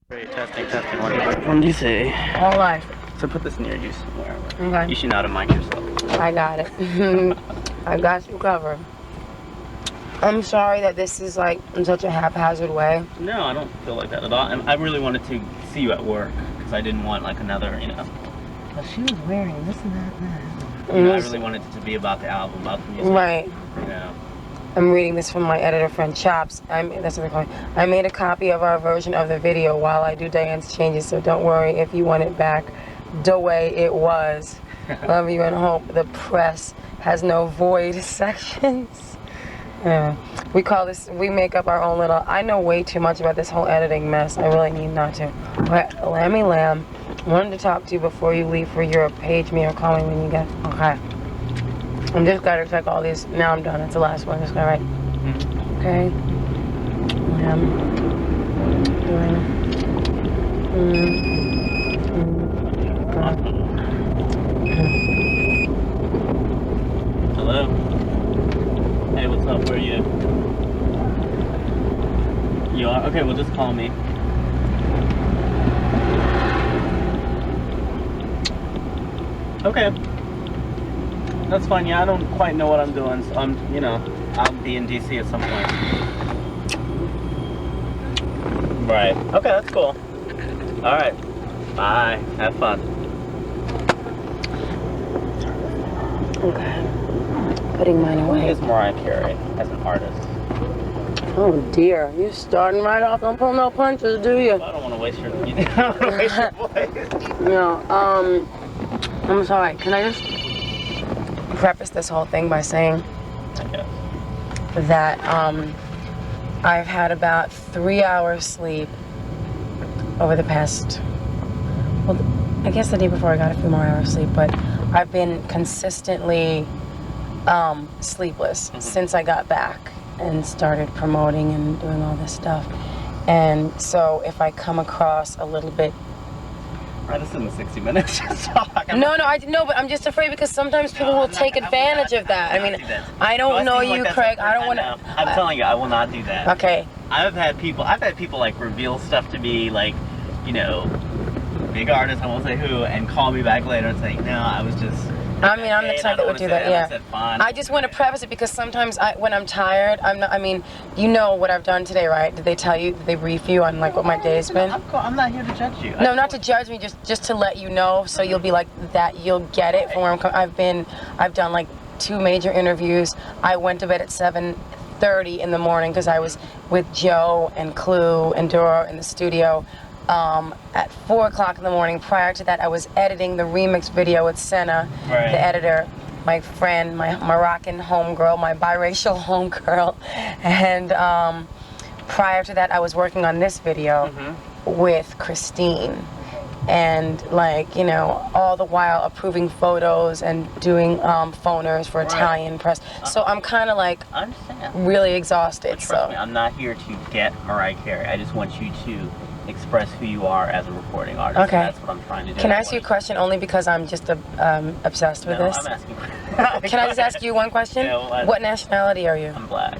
Great, testing, testing. What do you say? All right. So put this near you somewhere. Okay. You should know how to mic yourself. I got it. I got you covered. I'm sorry that this is like in such a haphazard way. No, I don't feel like that at all. And I really wanted to see you at work because I didn't want like another, you know. But she was wearing this and that. You know, I really wanted it to be about the album, about the music. Right. You know. I'm reading this from my editor friend Chops. That's what they call it. I made a copy of our version of the video while I do Diane's changes, so don't worry if you want it back the way it was. Love you and hope the press has no void sections. Yeah. We make up our own little, I know way too much about this whole editing mess. I really need not to. But Lammy Lamb, wanted to talk to you before you leave for Europe. Page me or call me when you get, okay. I'm just gotta check all these. Now I'm done. It's the last one. Just gonna write. Okay. Hello. Hey, what's up? Where are you? You are? Okay, well just call me. Okay. That's fine. Yeah, I don't quite know what I'm doing, so I'll be in DC at some point. Right. Okay, that's cool. All right. Bye. Have fun. Okay. Putting mine away. Who is Mariah Carey as an artist? Oh dear, you're starting right off. Don't pull no punches, do you? Well, I don't want to waste your. I don't want to waste your voice. No. I'm sorry. Can I just preface this whole thing by saying that I've had about 3 hours sleep over the past, well, I guess the day before I got a few more hours sleep, but I've been consistently sleepless since I got back and started promoting and doing all this stuff. And so if I come across a little bit, Right, this isn't 60 minutes. No, but I'm just afraid because sometimes people will take advantage of that. I mean, I don't know you, Craig. I don't want to. I'm telling you, I will not do that. Okay. I've had people like reveal stuff to me, like, you know, big artists, I won't say who, and call me back later and say, no, I was just. I mean, I'm the type that would do that, yeah. I just want to preface it because sometimes when I'm tired, you know what I've done today, right? Did they tell you, did they brief you on like what my day's been? I'm not here to judge you. No, not to judge me, just to let you know, so you'll be like that, you'll get it from where I'm coming. I've done like 2 major interviews. I went to bed at 7:30 in the morning because I was with Joe and Clue and Dora in the studio. At 4 o'clock in the morning. Prior to that, I was editing the remix video with Senna, the editor, my friend, my Moroccan homegirl, my biracial homegirl. And prior to that, I was working on this video with Christine. And like, you know, all the while approving photos and doing phoners for Italian press. So I'm kind of like really exhausted. But trust me, I'm not here to get Mariah Carey. I just want you to express who you are as a recording artist. Okay. That's what I'm trying to do. Can I ask you a question only because I'm just obsessed with this? I'm asking. Can I just ask you one question? What nationality are you? I'm black.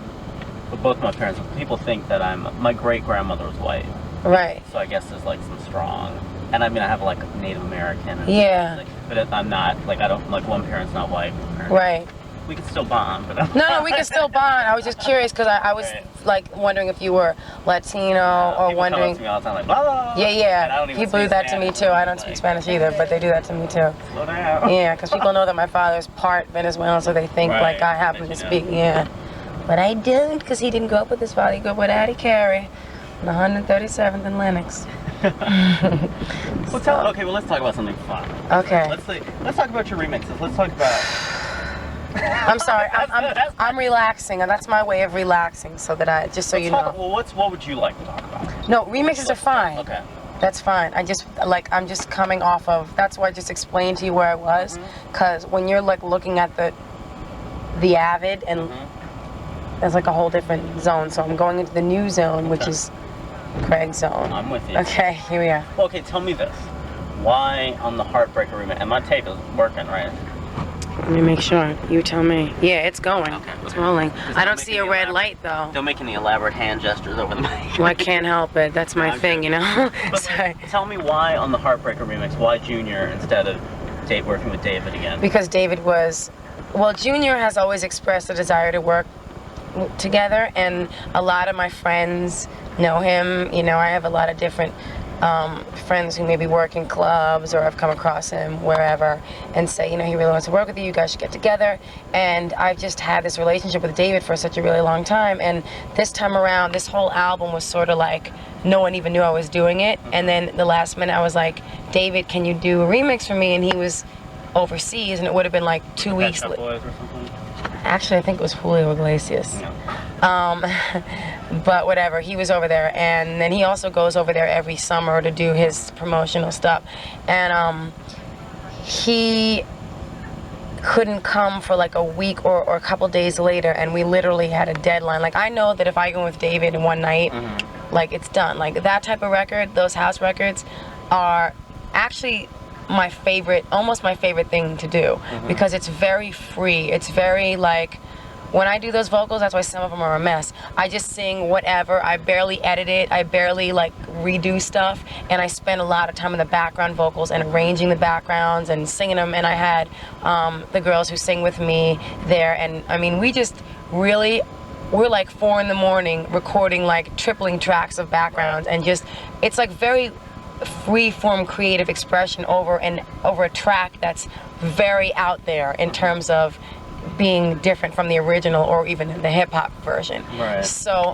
But both my parents, people think that my great-grandmother was white. Right. So I guess there's like some strong, and I mean I have like a Native American. Yeah. But I'm not, like I don't, like one parent's not white. Right. We can still bond, but No, we can still bond. I was just curious because I was like wondering if you were Latino or wondering. Come up to me all the time, like, blah, blah, blah. Yeah. People do that to me too. I don't speak Spanish either, but they do that to me too. Slow down. Yeah, because people know that my father's part Venezuelan, so they think like I happen to speak. Yeah, but I didn't because he didn't grow up with his father. He grew up with Addie Carey, on 137th and Lenox. Okay, well let's talk about something fun. Okay. Let's talk about your remixes. Let's talk about. I'm sorry. I'm relaxing, and that's my way of relaxing, so that you know. Well, what would you like to talk about? No, remixes are fine. Okay. That's fine. I'm just coming off of. That's why I just explained to you where I was, because when you're like looking at the Avid, and there's like a whole different zone. So I'm going into the new zone, which is Craig's zone. I'm with you. Okay, here we are. Well, okay, tell me this. Why on the Heartbreaker remix? And my tape is working, right? Let me make sure. You tell me. Yeah, it's going. Okay. It's rolling. Just I don't don't make see any a red elaborate- light though. Don't make any elaborate hand gestures over the mic. Well, I can't help it. That's my I'm thing, you know? But Sorry. like, tell me why on the Heartbreaker remix, why Junior instead of working with David again? Because David was, well, Junior has always expressed a desire to work together, and a lot of my friends know him. You know, I have a lot of different friends who maybe work in clubs or have come across him wherever and say, you know, he really wants to work with you guys should get together. And I've just had this relationship with David for such a really long time, and this time around this whole album was sort of like no one even knew I was doing it. And then the last minute I was like, David, can you do a remix for me? And he was overseas, and it would have been like 2 weeks. Pet Shop Boys or something? Actually, I think it was Julio Iglesias. No. But whatever, he was over there, and then he also goes over there every summer to do his promotional stuff. And he couldn't come for like a week or a couple days later, and we literally had a deadline. Like, I know that if I go with David in one night, like, it's done. Like, that type of record, those house records are actually my favorite, almost my favorite thing to do, because it's very free. It's very like, when I do those vocals, that's why some of them are a mess. I just sing whatever. I barely edit it. I barely like redo stuff, and I spend a lot of time in the background vocals and arranging the backgrounds and singing them. And I had the girls who sing with me there, and I mean, we just really, we're like 4 in the morning recording like tripling tracks of backgrounds, and just, it's like very free form creative expression over a track that's very out there in terms of being different from the original or even the hip-hop version. Right. So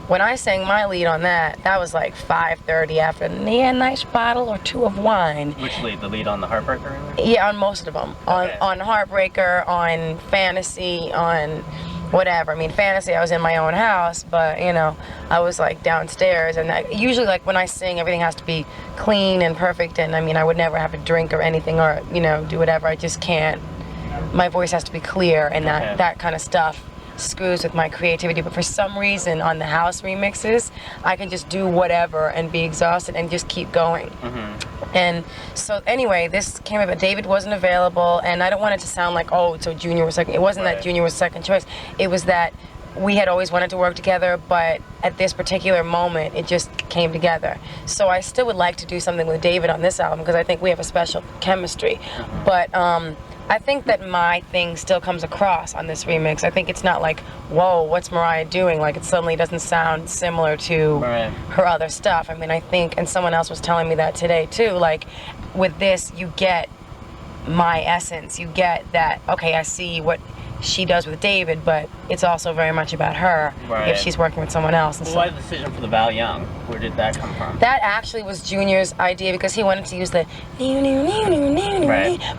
when I sang my lead on that was like 5:30 after a nice bottle or 2 of wine. Which lead? The lead on the Heartbreaker remix? Yeah, on most of them. Okay. On Heartbreaker, on Fantasy, on whatever. I mean, Fantasy, I was in my own house, but you know, I was like downstairs, and usually like when I sing, everything has to be clean and perfect, and I mean, I would never have a drink or anything, or you know, do whatever. I just can't. My voice has to be clear, and that kind of stuff screws with my creativity. But for some reason, on the house remixes, I can just do whatever and be exhausted and just keep going. And so anyway, this came up, but David wasn't available, and I don't want it to sound like, oh, so Junior was second. It wasn't that Junior was second choice. It was that we had always wanted to work together, but at this particular moment, it just came together. So I still would like to do something with David on this album, because I think we have a special chemistry. But I think that my thing still comes across on this remix. I think it's not like, whoa, what's Mariah doing? Like, it suddenly doesn't sound similar to her other stuff. I mean, I think, and someone else was telling me that today too, like, with this, you get my essence. You get that, okay, I see what she does with David, but it's also very much about her if she's working with someone else. And Why the decision for the Val Young? Where did that come from? That actually was Junior's idea, because he wanted to use the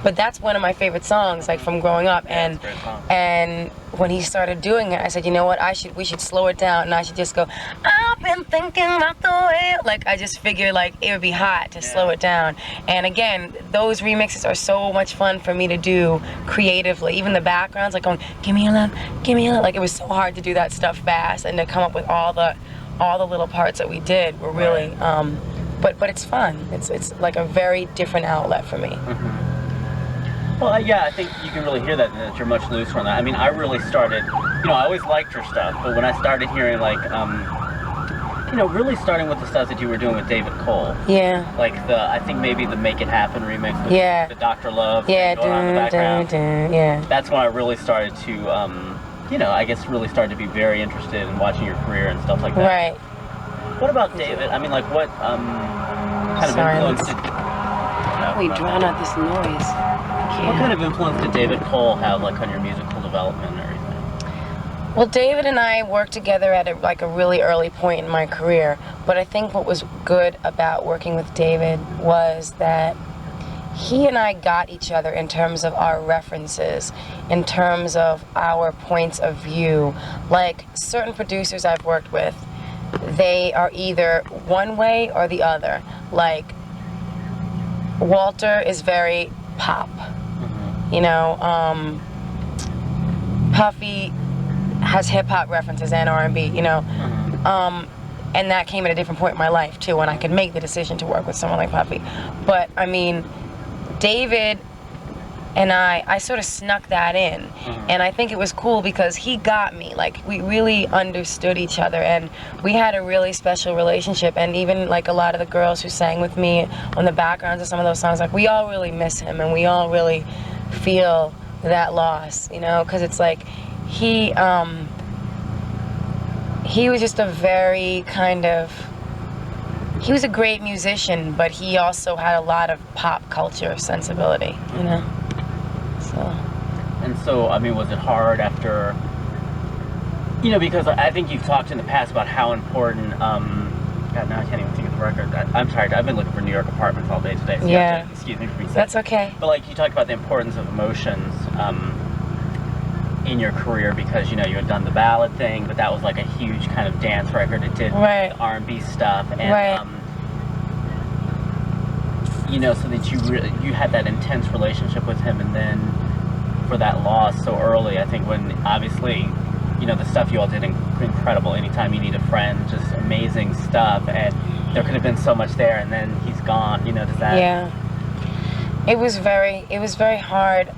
but that's one of my favorite songs, like from growing up. Yeah, it's a great song. And when he started doing it, I said, you know what, we should slow it down, and I should just go, I've been thinking about the way, like, I just figured like it would be hot to slow it down. And again, those remixes are so much fun for me to do creatively. Even the backgrounds, like going, give me a love, give me a love. Like, it was so hard to do that stuff fast, and to come up with all the little parts that we did were really but it's fun. It's like a very different outlet for me. Well, yeah, I think you can really hear that you're much looser on that. I mean, I really started, you know, I always liked your stuff, but when I started hearing, like, you know, really starting with the stuff that you were doing with David Cole. Yeah. Like I think maybe the Make It Happen remix with the Dr. Love. Yeah, going on in the background. Yeah. That's when I really started to, you know, I guess really started to be very interested in watching your career and stuff like that. Right. What about David? I mean, like, what kind of influence did... We drown out this noise. What kind of influence did David Cole have, like, on your musical development and everything? Well, David and I worked together at a really early point in my career, but I think what was good about working with David was that he and I got each other in terms of our references, in terms of our points of view. Like, certain producers I've worked with, they are either one way or the other. Like, Walter is very pop, you know. Puffy has hip-hop references and R&B, you know. And that came at a different point in my life too, when I could make the decision to work with someone like Puffy. But I mean, David And I sort of snuck that in. And I think it was cool because he got me. Like, we really understood each other, and we had a really special relationship. And even like a lot of the girls who sang with me on the backgrounds of some of those songs, like, we all really miss him, and we all really feel that loss, you know, because it's like he was just a very kind of, he was a great musician, but he also had a lot of pop culture sensibility, you know. And so, I mean, was it hard after, you know, because I think you've talked in the past about how important, God, now I can't even think of the record. I'm tired. I've been looking for New York apartments all day today. So Yeah. Excuse me for being sick. That's okay. But, like, you talked about the importance of emotions in your career because, you know, you had done the ballad thing, but that was like a huge kind of dance record. It did R&B stuff. And, you know, so that you had that intense relationship with him, and then for that loss so early, I think when obviously, you know, the stuff you all did incredible. Anytime You Need a Friend, just amazing stuff, and there could have been so much there, and then he's gone. You know, does that? Yeah. It was very hard,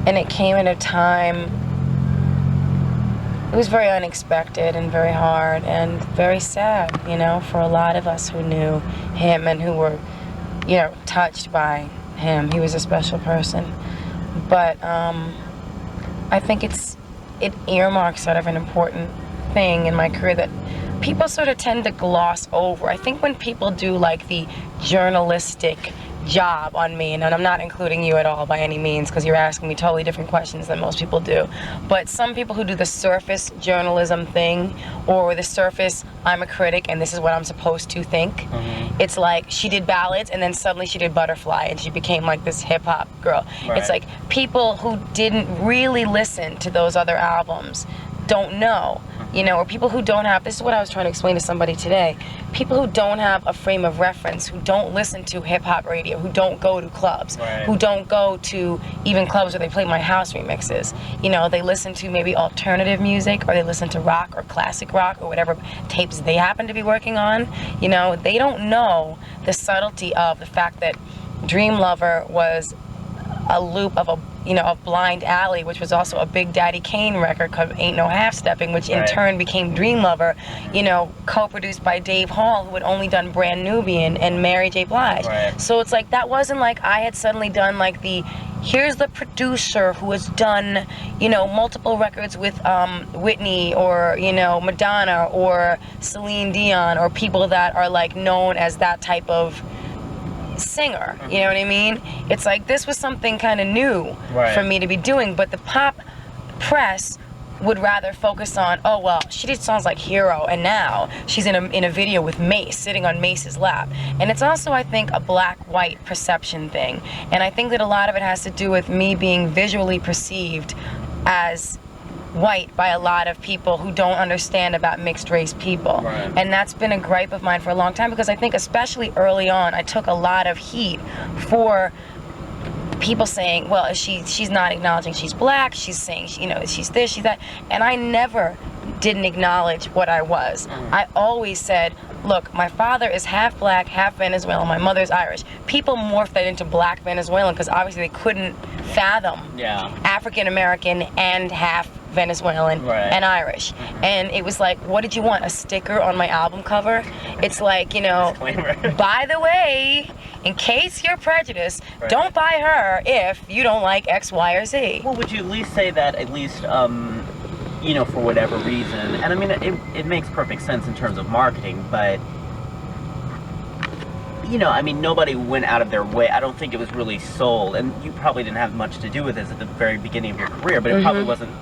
and it came at a time. It was very unexpected and very hard and very sad, you know, for a lot of us who knew him and who were, you know, touched by him. He was a special person. But I think it earmarks sort of an important thing in my career that people sort of tend to gloss over. I think when people do like the journalistic job on me, and I'm not including you at all by any means because you're asking me totally different questions than most people do, but some people who do the surface journalism thing, or the surface I'm a critic and this is what I'm supposed to think, it's like she did ballads and then suddenly she did Butterfly and she became like this hip-hop girl. It's like people who didn't really listen to those other albums don't know, you know, or people who don't have, this is what I was trying to explain to somebody today, people who don't have a frame of reference, who don't listen to hip-hop radio, who don't go to clubs, who don't go to even clubs where they play my house remixes, you know, they listen to maybe alternative music, or they listen to rock or classic rock or whatever tapes they happen to be working on, you know, they don't know the subtlety of the fact that Dream Lover was a loop of a, you know, of Blind Alley, which was also a Big Daddy Kane record called Ain't No Half Stepping, which in turn became Dream Lover, you know, co-produced by Dave Hall, who had only done Brand Nubian and Mary J. Blige. So it's like, that wasn't like I had suddenly done like the, here's the producer who has done, you know, multiple records with Whitney or, you know, Madonna or Celine Dion, or people that are like known as that type of singer, you know what I mean? It's like this was something kind of new for me to be doing, but the pop press would rather focus on, oh well, she did songs like Hero, and now she's in a video with Mace, sitting on Mace's lap. And it's also, I think, a black-white perception thing, and I think that a lot of it has to do with me being visually perceived as white by a lot of people who don't understand about mixed race people. And that's been a gripe of mine for a long time, because I think especially early on I took a lot of heat for people saying, well, she's not acknowledging she's black, she's saying, you know, she's this, she's that, and I never didn't acknowledge what I was. I always said, look, my father is half black, half Venezuelan, my mother's Irish. People morphed that into black Venezuelan because obviously they couldn't fathom African American and half Venezuelan and Irish. And it was like, what did you want, a sticker on my album cover? It's like, you know, by the way, in case you're prejudiced, don't buy her if you don't like X, Y, or Z. Well, would you at least say that, at least, you know, for whatever reason, and I mean, it makes perfect sense in terms of marketing, but, you know, I mean, nobody went out of their way. I don't think it was really sold, and you probably didn't have much to do with this at the very beginning of your career, but it probably wasn't.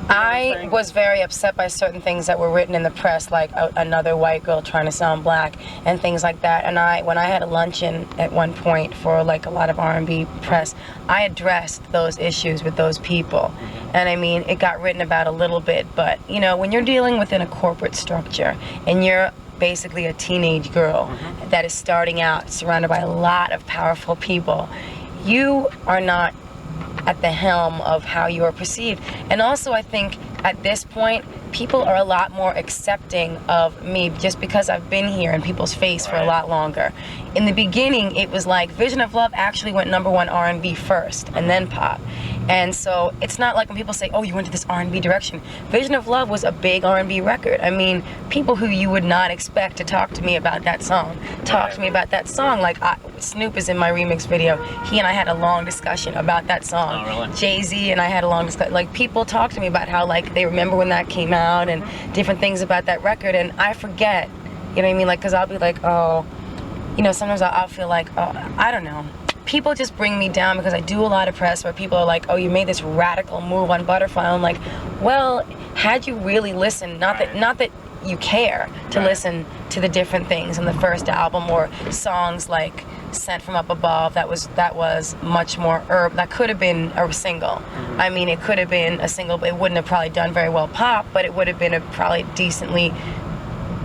I was very upset by certain things that were written in the press, like another white girl trying to sound black and things like that. And when I had a luncheon at one point for like a lot of R&B press, I addressed those issues with those people. And I mean, it got written about a little bit, but you know, when you're dealing within a corporate structure and you're basically a teenage girl that is starting out surrounded by a lot of powerful people, you are not at the helm of how you are perceived. And also, I think at this point, people are a lot more accepting of me just because I've been here in people's face for a lot longer. In the beginning, it was like Vision of Love actually went #1 R&B first and then pop. And so it's not like when people say, oh, you went to this R&B direction. Vision of Love was a big R&B record. I mean, people who you would not expect to talk to me about that song, talk to me about that song. Like, Snoop is in my remix video. He and I had a long discussion about that song. Oh, really? Jay-Z and I had a long discussion. Like, people talk to me about how, like, they remember when that came out and different things about that record. And I forget, you know what I mean? Like, because I'll be like, oh, you know, sometimes I'll feel like, oh, I don't know. People just bring me down because I do a lot of press where people are like, oh, you made this radical move on Butterfly. I'm like, well, had you really listened, not that you care to listen to the different things in the first album, or songs like Sent From Up Above, that was much more that could have been a single. I mean, it could have been a single, but it wouldn't have probably done very well pop, but it would have been a probably decently,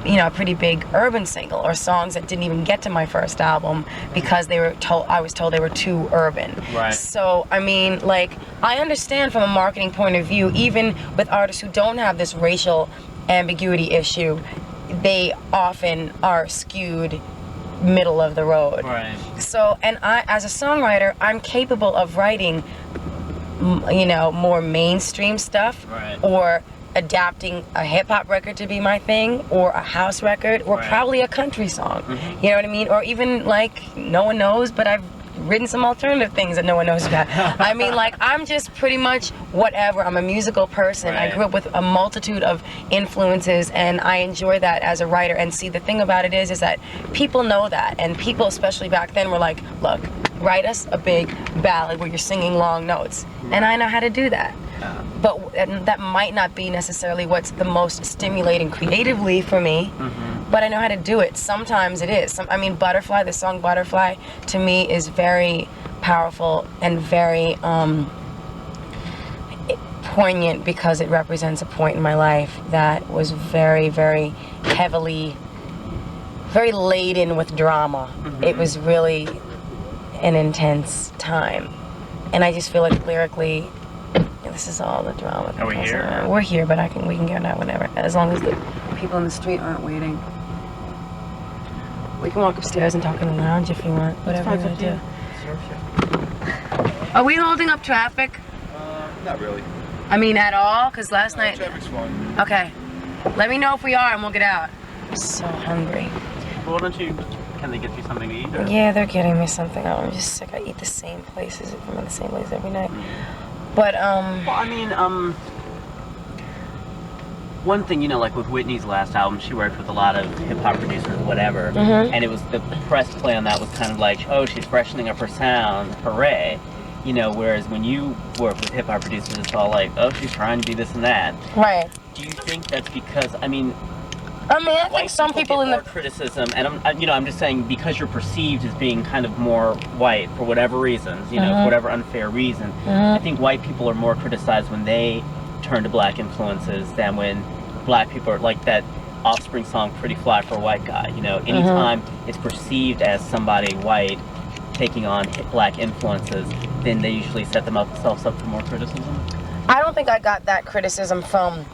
you know, a pretty big urban single, or songs that didn't even get to my first album because I was told they were too urban. Right. So, I mean, like, I understand from a marketing point of view, even with artists who don't have this racial ambiguity issue, they often are skewed middle of the road. Right. So, and I, as a songwriter, I'm capable of writing, you know, more mainstream stuff, or adapting a hip-hop record to be my thing, or a house record, or probably a country song. You know what I mean? Or even, like, no one knows, but I've written some alternative things that no one knows about. I mean, like, I'm just pretty much whatever. I'm a musical person. I grew up with a multitude of influences, and I enjoy that as a writer. And see, the thing about it is that people know that, and people, especially back then, were like, look, write us a big ballad where you're singing long notes. And I know how to do that. But that might not be necessarily what's the most stimulating creatively for me, but I know how to do it. Sometimes it is. I mean, Butterfly, the song Butterfly, to me is very powerful and very poignant because it represents a point in my life that was very, very heavily, very laden with drama. It was really an intense time. And I just feel like lyrically, this is all the drama. Are we here? We're here, but we can get out whenever, as long as the people in the street aren't waiting. We can walk upstairs and talk in the lounge if you want. Whatever you want to do. Are we holding up traffic? Not really. I mean, at all? Because last night. Traffic's fine. Okay. Let me know if we are, and we'll get out. I'm so hungry. Well, can they get you something to eat? Or? Yeah, they're getting me something. I'm just sick. I eat the same places. I'm in the same place every night. But, Well, I mean, one thing, you know, like with Whitney's last album, she worked with a lot of hip-hop producers, whatever, and it was, the press play on that was kind of like, oh, she's freshening up her sound, hooray. You know, whereas when you work with hip-hop producers, it's all like, oh, she's trying to do this and that. right. Do you think that's because, I mean, I think some people in more criticism, and I'm just saying, because you're perceived as being kind of more white for whatever reasons, you know, for whatever unfair reason. I think white people are more criticized when they turn to black influences than when black people are, like that Offspring song "Pretty Fly for a White Guy." You know, anytime it's perceived as somebody white taking on black influences, then they usually set themselves up for more criticism. I don't think I got that criticism from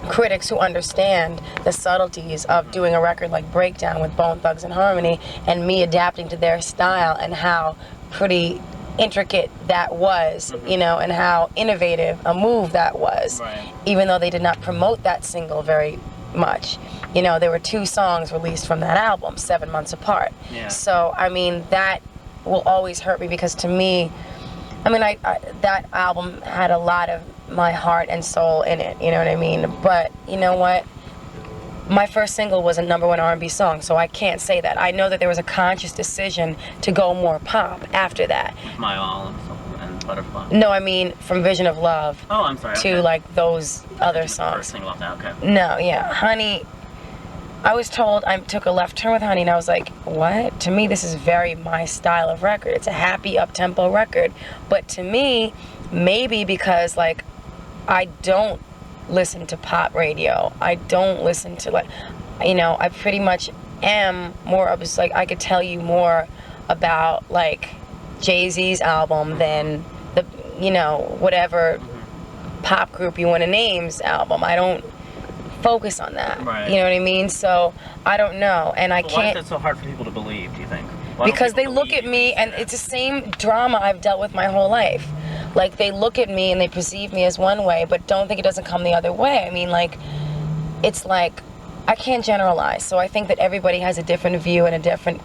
critics who understand the subtleties of doing a record like Breakdown with Bone Thugs and Harmony, and me adapting to their style, and how pretty intricate that was, you know, and how innovative a move that was, even though they did not promote that single very much. You know, there were 2 songs released from that album 7 months apart. So, I mean, that will always hurt me, because to me, I mean, that album had a lot of my heart and soul in it, you know what I mean? But you know what? My first single was a #1 R&B song, so I can't say that. I know that there was a conscious decision to go more pop after that. My All and Butterfly. No, I mean from Vision of Love. Oh, I'm sorry. To like those other songs. First single off that, okay. No, yeah, Honey. I was told I took a left turn with Honey, and I was like, what? To me, this is very my style of record. It's a happy, up-tempo record. But to me, maybe because, like, I don't listen to pop radio. I don't listen to, like, you know, I pretty much am more of, just like, I could tell you more about, like, Jay-Z's album than the, you know, whatever pop group you want to name's album. I don't focus on that. Right. You know what I mean? So I don't know, and I But why is can't. that so hard for people to believe, do you think? Why don't Because they people look believe at me, you? and it's the same drama I've dealt with my whole life. Like, they look at me and they perceive me as one way, but don't think it doesn't come the other way. I mean, like, it's like, I can't generalize. So I think that everybody has a different view and a different,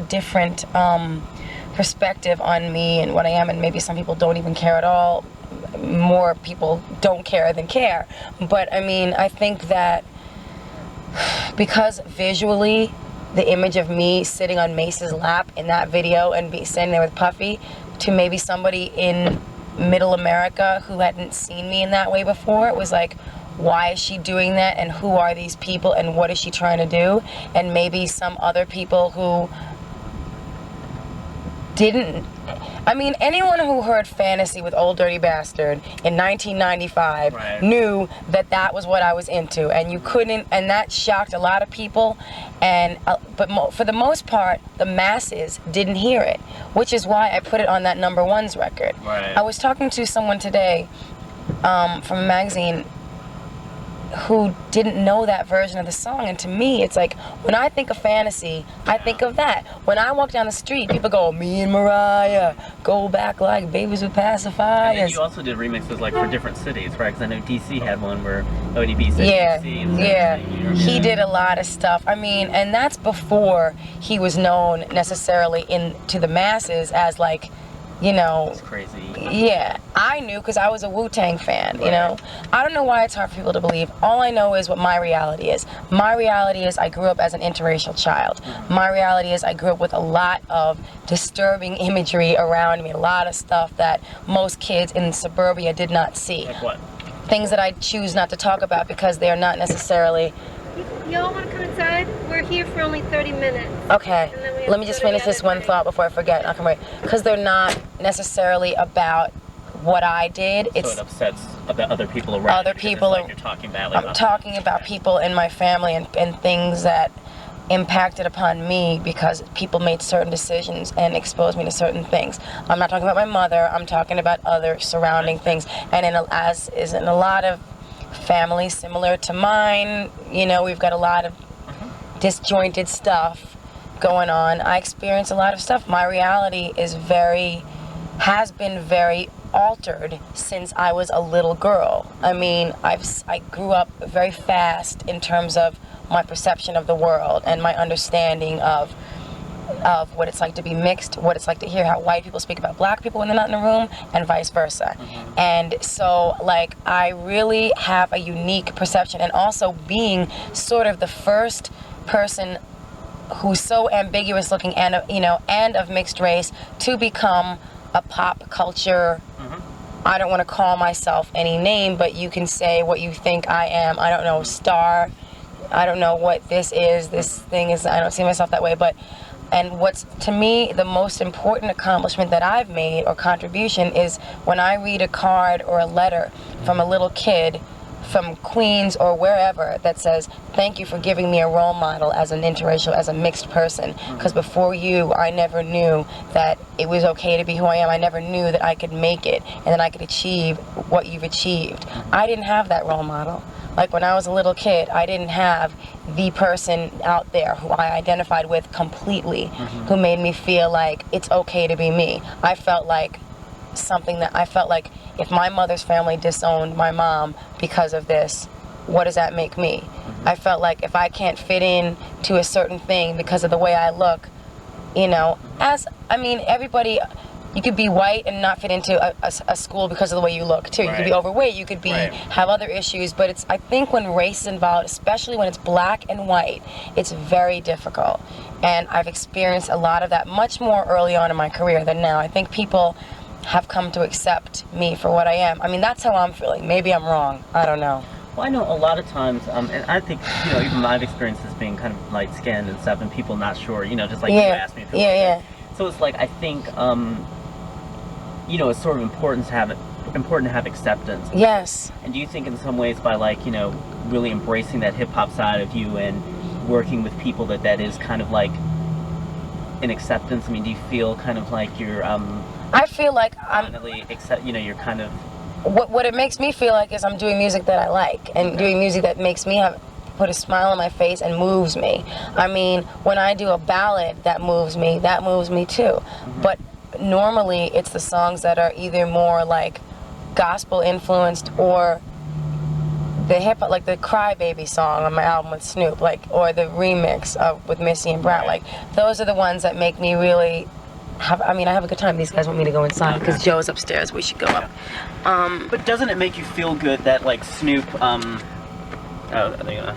different perspective on me and what I am, and maybe some people don't even care at all. More people don't care than care. But I mean, I think that because visually, the image of me sitting on Mace's lap in that video and standing there with Puffy, to maybe somebody in middle America who hadn't seen me in that way before, it was like, why is she doing that, and who are these people, and what is she trying to do? And maybe some other people who didn't. I mean, anyone who heard Fantasy with Old Dirty Bastard in 1995 Right. knew that that was what I was into, and you couldn't, and that shocked a lot of people, and but for the most part, the masses didn't hear it, which is why I put it on that number one's record. Right. I was talking to someone today from a magazine who didn't know that version of the song, and to me it's like, when I think of Fantasy, I think of that. When I walk down the street, people go, me and Mariah go back like babies who pacify And then us. you also did remixes like for different cities, right? Because I know DC had one where ODB said Yeah, DC. And yeah. New York. He did a lot of stuff. I mean, and that's before he was known necessarily to the masses as, like, you know. It's crazy. Yeah, I knew because I was a Wu-Tang fan, you Right. know. I don't know why it's hard for people to believe. All I know is what my reality is. My reality is I grew up as an interracial child. My reality is I grew up with a lot of disturbing imagery around me, a lot of stuff that most kids in suburbia did not see. Like what? Things that I choose not to talk about because they are not necessarily. Y'all want to come inside? We're here for only 30 minutes. Okay, And then we have let me to just go to finish the this other one thing. thought before I forget. I'll come right. Because they're not necessarily about what I did. So It's it upsets about other people around. Other you, because it's people like are- you're talking badly I'm about talking about people in my family and things that impacted upon me because people made certain decisions and exposed me to certain things. I'm not talking about my mother. I'm talking about other surrounding things. And as is in a lot of families similar to mine, you know, we've got a lot of disjointed stuff going on. I experience a lot of stuff. My reality has been very altered since I was a little girl. I mean, I grew up very fast in terms of my perception of the world and my understanding of what it's like to be mixed, what it's like to hear how white people speak about black people when they're not in the room, and vice versa. And so, like, I really have a unique perception, and also being sort of the first person who's so ambiguous looking and, you know, and of mixed race to become a pop culture. I don't want to call myself any name, but you can say what you think I am. I don't know, star. I don't know what this is. This thing is, I don't see myself that way. And what's, to me, the most important accomplishment that I've made or contribution is when I read a card or a letter from a little kid from Queens or wherever that says, thank you for giving me a role model as an interracial, as a mixed person, because before you, I never knew that it was okay to be who I am. I never knew that I could make it and that I could achieve what you've achieved. I didn't have that role model. Like, when I was a little kid, I didn't have the person out there who I identified with completely, who made me feel like it's okay to be me. I felt like if my mother's family disowned my mom because of this, what does that make me? I felt like if I can't fit in to a certain thing because of the way I look, you know, everybody, you could be white and not fit into a school because of the way you look too. You could be Right. overweight, you could be Right. have other issues, but I think when race is involved, especially when it's black and white, it's very difficult. And I've experienced a lot of that much more early on in my career than now. I think people have come to accept me for what I am. I mean, that's how I'm feeling. Maybe I'm wrong. I don't know. Well, I know a lot of times, and I think, you know, even I've experienced this being kind of light-skinned and stuff, and people not sure, you know, just like you asked me. If it was Yeah. So it's like, I think, you know, it's sort of important to have acceptance. Yes. And do you think in some ways by, like, you know, really embracing that hip-hop side of you and working with people that is kind of like an acceptance? I mean, do you feel kind of like you're, I feel like I'm finally accept, you know, you're kind of what it makes me feel like is I'm doing music that I like and doing music that makes me put a smile on my face and moves me. I mean, when I do a ballad that moves me too. But normally it's the songs that are either more like gospel influenced or the hip hop, like the Crybaby song on my album with Snoop, like, or the remix with Missy and Brad. Like, those are the ones that make me really I have a good time. These guys want me to go inside because Joe's upstairs. We should go up. But doesn't it make you feel good that like Snoop? Are they gonna?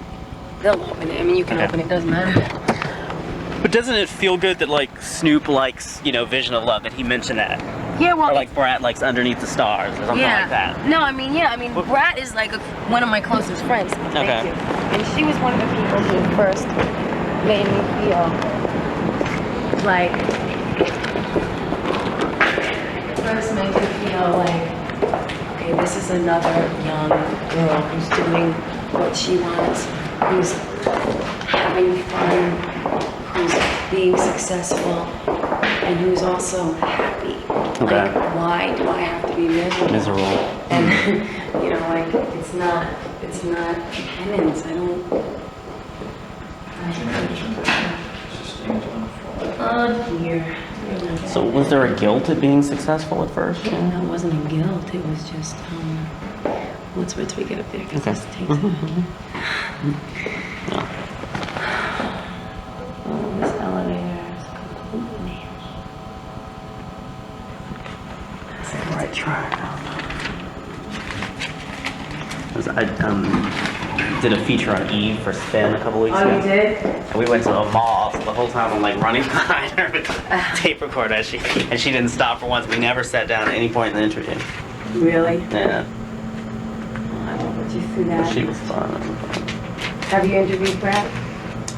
They'll open it. I mean, you can open it. Doesn't matter. But doesn't it feel good that like Snoop likes, you know, Vision of Love, that he mentioned that? Yeah, well, or like Brat likes Underneath the Stars or something like that. No, I mean, Brat is like one of my closest friends. Thank you. And she was one of the people who first made me feel like. First made me feel like, okay, this is another young girl who's doing what she wants, who's having fun, who's being successful, and who's also happy. Okay. Like, why do I have to be miserable? And you know, like it's not penance. Oh dear. So was there a guilt at being successful at first? No, it wasn't a guilt. It was just once we get up there, because this takes Oh, this elevator is completely. That's the right track. I did a feature on Eve for Spin a couple weeks ago. Oh, you did? And we went to a mall, so the whole time I'm like running behind her with the tape recorder, and she didn't stop for once. We never sat down at any point in the interview. Really? Yeah. I won't put you through that. She was fun. Have you interviewed Brad?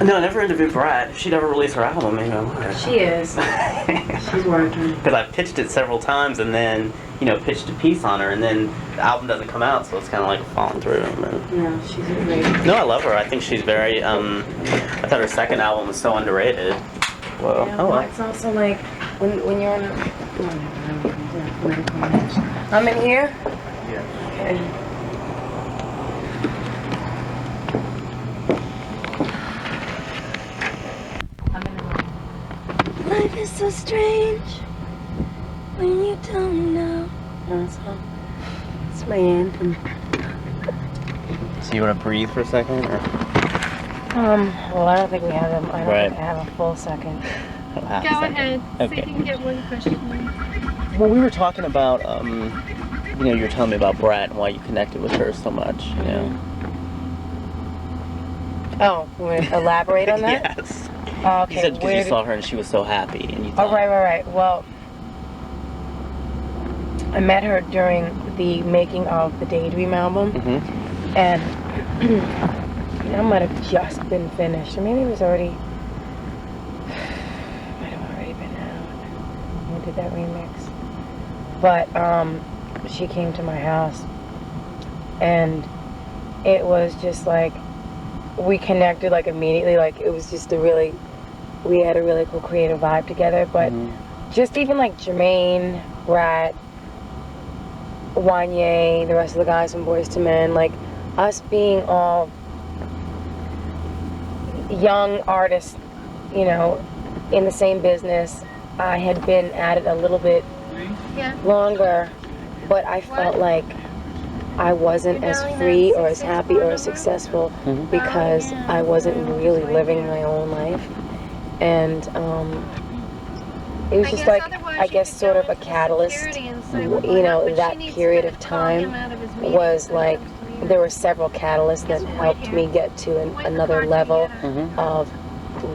No, I never interviewed Brat. She never released her album, maybe I would. She is. She's working. Because I pitched it several times and then, you know, pitched a piece on her, and then the album doesn't come out, so it's kind of like falling through. No, she's great. No, I love her. I think she's very, I thought her second album was so underrated. Whoa. Yeah, Oh, well. it's also like, when you're on a... I'm in here? Yeah. Okay. Life is so strange when you don't know. It's my anthem. So you want to breathe for a second? Or? Well, I don't think we have them. I don't Right. think I have a full second. Go ahead. So you can get one question. Well, we were talking about, you know, you were telling me about Brat and why you connected with her so much, you know. Oh, you want to elaborate on that? Yes. Oh, okay. You said because you saw her and she was so happy, and you thought... Oh, right. Well, I met her during the making of the Daydream album, and I might have just been finished, or maybe it was already... might have already been out. We did that remix. But she came to my house, and it was just like, we connected like immediately. Like, it was just we had a really cool creative vibe together. But just even like Jermaine, Brat, Wanye, the rest of the guys from Boyz II Men, like us being all young artists, you know, in the same business. I had been at it a little bit longer, but I felt like I wasn't as free or as happy or as successful because I wasn't really living my own life. And it was just like, I guess, sort of a catalyst. You know, that period of time was like, there were several catalysts that helped me get to another level of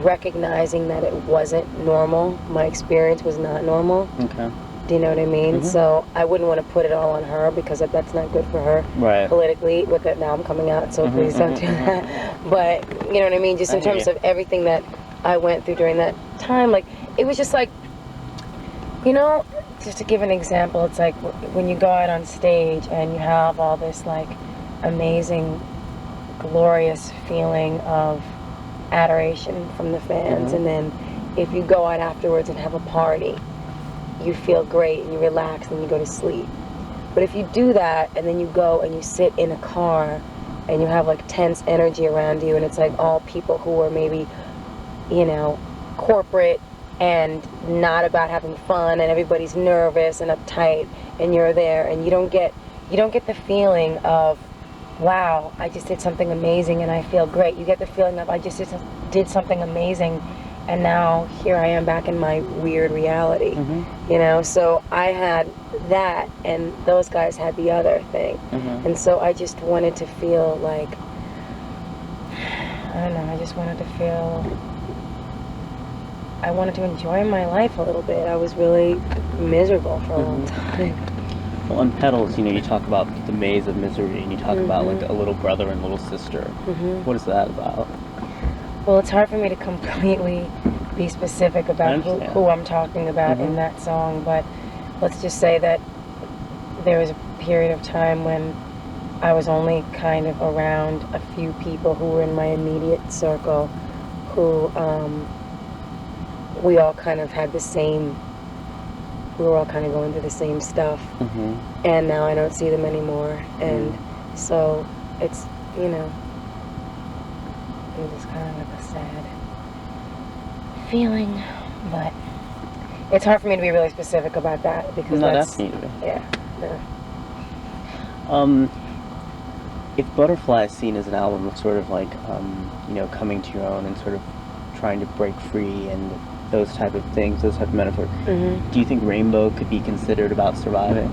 recognizing that it wasn't normal. My experience was not normal. Okay. Do you know what I mean? So I wouldn't want to put it all on her because that's not good for her politically with that album coming out. So please don't do that. But you know what I mean? Just in terms of everything that I went through during that time, like it was just like, you know, just to give an example, it's like when you go out on stage and you have all this like amazing, glorious feeling of adoration from the fans, and then if you go out afterwards and have a party, you feel great and you relax and you go to sleep. But if you do that and then you go and you sit in a car and you have like tense energy around you and it's like all people who are maybe, you know, corporate and not about having fun and everybody's nervous and uptight and you're there and you don't get the feeling of, wow, I just did something amazing and I feel great. You get the feeling of I just did something amazing and now here I am back in my weird reality. You know, so I had that and those guys had the other thing. And so I just wanted to feel like, I don't know, I just wanted to feel, I wanted to enjoy my life a little bit. I was really miserable for a long time. Well, on Petals, you know, you talk about the maze of misery, and you talk about like a little brother and little sister. What is that about? Well, it's hard for me to completely be specific about who I'm talking about in that song, but let's just say that there was a period of time when I was only kind of around a few people who were in my immediate circle who we all kind of had the same, we were all kind of going through the same stuff. And now I don't see them anymore. And so it's, you know, it was kind of like a sad feeling, but it's hard for me to be really specific about that because that's yeah. If Butterfly is seen as an album of sort of like you know, coming to your own and sort of trying to break free and those type of things, those type of metaphors, do you think Rainbow could be considered about surviving,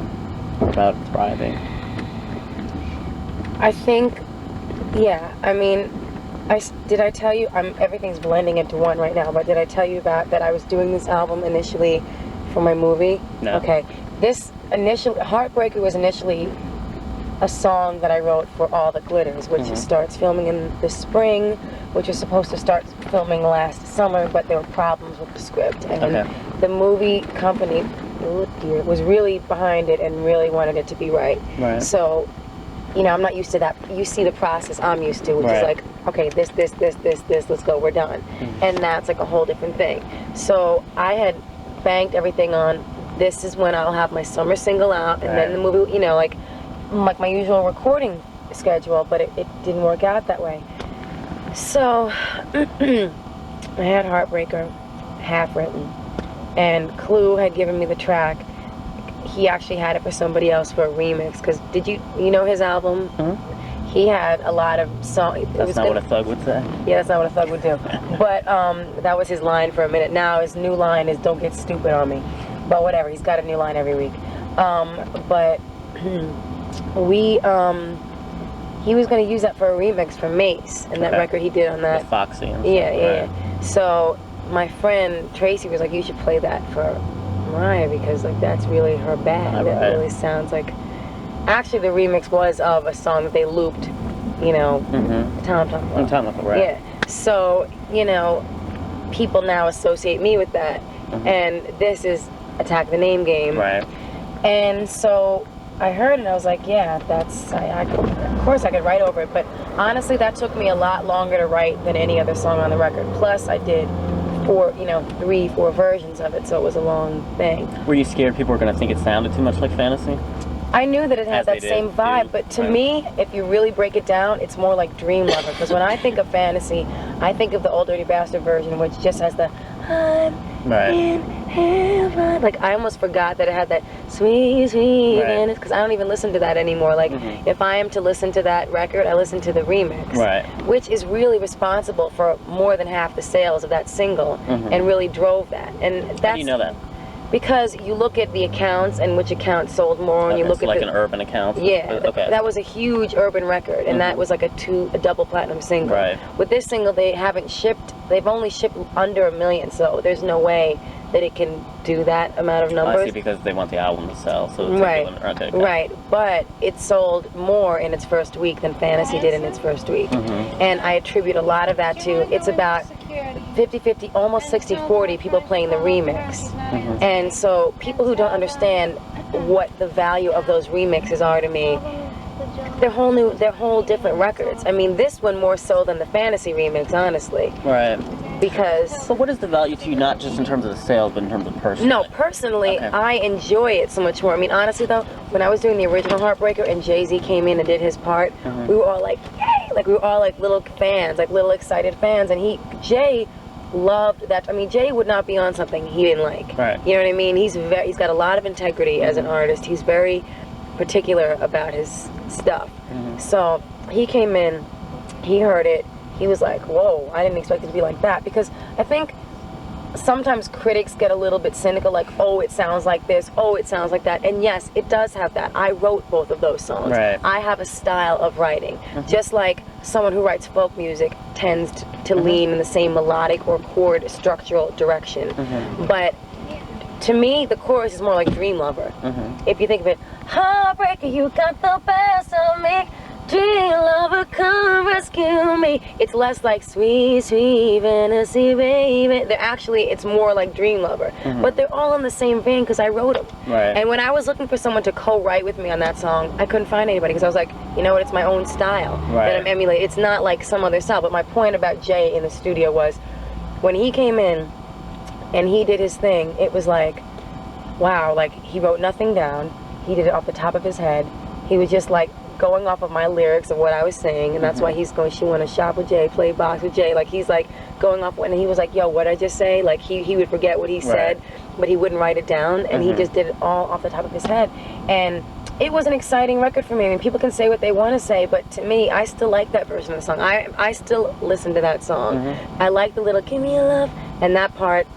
about thriving? I think, yeah. I mean, did I tell you, everything's blending into one right now, but did I tell you about that I was doing this album initially for my movie? No. Okay. This Heartbreaker was initially a song that I wrote for All That Glitters, which starts filming in the spring, which was supposed to start filming last summer, but there were problems with the script. And the movie company was really behind it and really wanted it to be right. So, you know, I'm not used to that. You see the process I'm used to, which is like, okay, this, let's go, we're done. And that's like a whole different thing. So I had banked everything on, this is when I'll have my summer single out, and then the movie, you know, like my usual recording schedule, but it didn't work out that way. So I had Heartbreaker half written, and Clue had given me the track. He actually had it for somebody else for a remix, because you know his album? He had a lot of songs. That's not what a thug would say? Yeah, that's not what a thug would do. But that was his line for a minute. Now his new line is "Don't get stupid on me." But whatever, he's got a new line every week. But he was going to use that for a remix for Mace, and that record he did on that. With Foxy and stuff. Yeah. So my friend Tracy was like, you should play that for Mariah, because like that's really her bag. That really sounds like, actually the remix was of a song that they looped, you know, Tom Tom, right. Yeah. So, you know, people now associate me with that, and this is Attack the Name Game. Right. And so I heard it and I was like, yeah, of course I could write over it, but honestly that took me a lot longer to write than any other song on the record. Plus I did 3-4 versions of it, so it was a long thing. Were you scared people were going to think it sounded too much like Fantasy? I knew that it had that same vibe, but to me, if you really break it down, it's more like Dream Lover, because when I think of Fantasy, I think of the Old Dirty Bastard version, which just has the in heaven. Like, I almost forgot that it had that sweet because I don't even listen to that anymore. Like, if I am to listen to that record, I listen to the remix, which is really responsible for more than half the sales of that single, and really drove that. And that's, how do you know that? Because you look at the accounts and which accounts sold more, and you look so at like an urban account. Yeah, that was a huge urban record, and that was like a double platinum single. Right. With this single, they've only shipped under 1 million, so there's no way that it can do that amount of numbers. I see, because they want the album to sell, so it's right. But it sold more in its first week than Fantasy did in its first week, and I attribute a lot of that to, it's about 50-50, almost 60-40 people playing the remix. And so people who don't understand what the value of those remixes are to me, they're whole different records. I mean, this one more so than the Fantasy remix, honestly. Right. because. So what is the value to you, not just in terms of the sales, but in terms of personally? No, personally, Okay. I enjoy it so much more. I mean, honestly though, when I was doing the original Heartbreaker and Jay-Z came in and did his part, we were all like, yay! Like, we were all like little fans, like little excited fans. And Jay loved that. I mean, Jay would not be on something he didn't like. Right. You know what I mean? He's got a lot of integrity as an artist. He's very particular about his stuff. So he came in, he heard it, he was like, whoa, I didn't expect it to be like that. Because I think sometimes critics get a little bit cynical, like, oh, it sounds like this, oh, it sounds like that. And yes, it does have that. I wrote both of those songs. Right. I have a style of writing. Just like someone who writes folk music tends to lean in the same melodic or chord structural direction. But to me, the chorus is more like Dream Lover. If you think of it, heartbreaker, you got the best of me. Dream Lover, come rescue me. It's less like sweet, sweet fantasy, baby. It's more like Dream Lover. But they're all in the same vein because I wrote them. Right. And when I was looking for someone to co-write with me on that song, I couldn't find anybody because I was like, you know what, it's my own style that I'm emulating. It's not like some other style. But my point about Jay in the studio was when he came in and he did his thing, it was like, wow, like he wrote nothing down. He did it off the top of his head. He was just like going off of my lyrics and what I was saying, and that's why he's going, she want to shop with Jay, play box with Jay. Like he's like going off, and he was like, yo, what I just say? Like he would forget what he said, but he wouldn't write it down, and he just did it all off the top of his head. And it was an exciting record for me. I mean, people can say what they want to say, but to me, I still like that version of the song. I still listen to that song. I like the little give me a love, and that part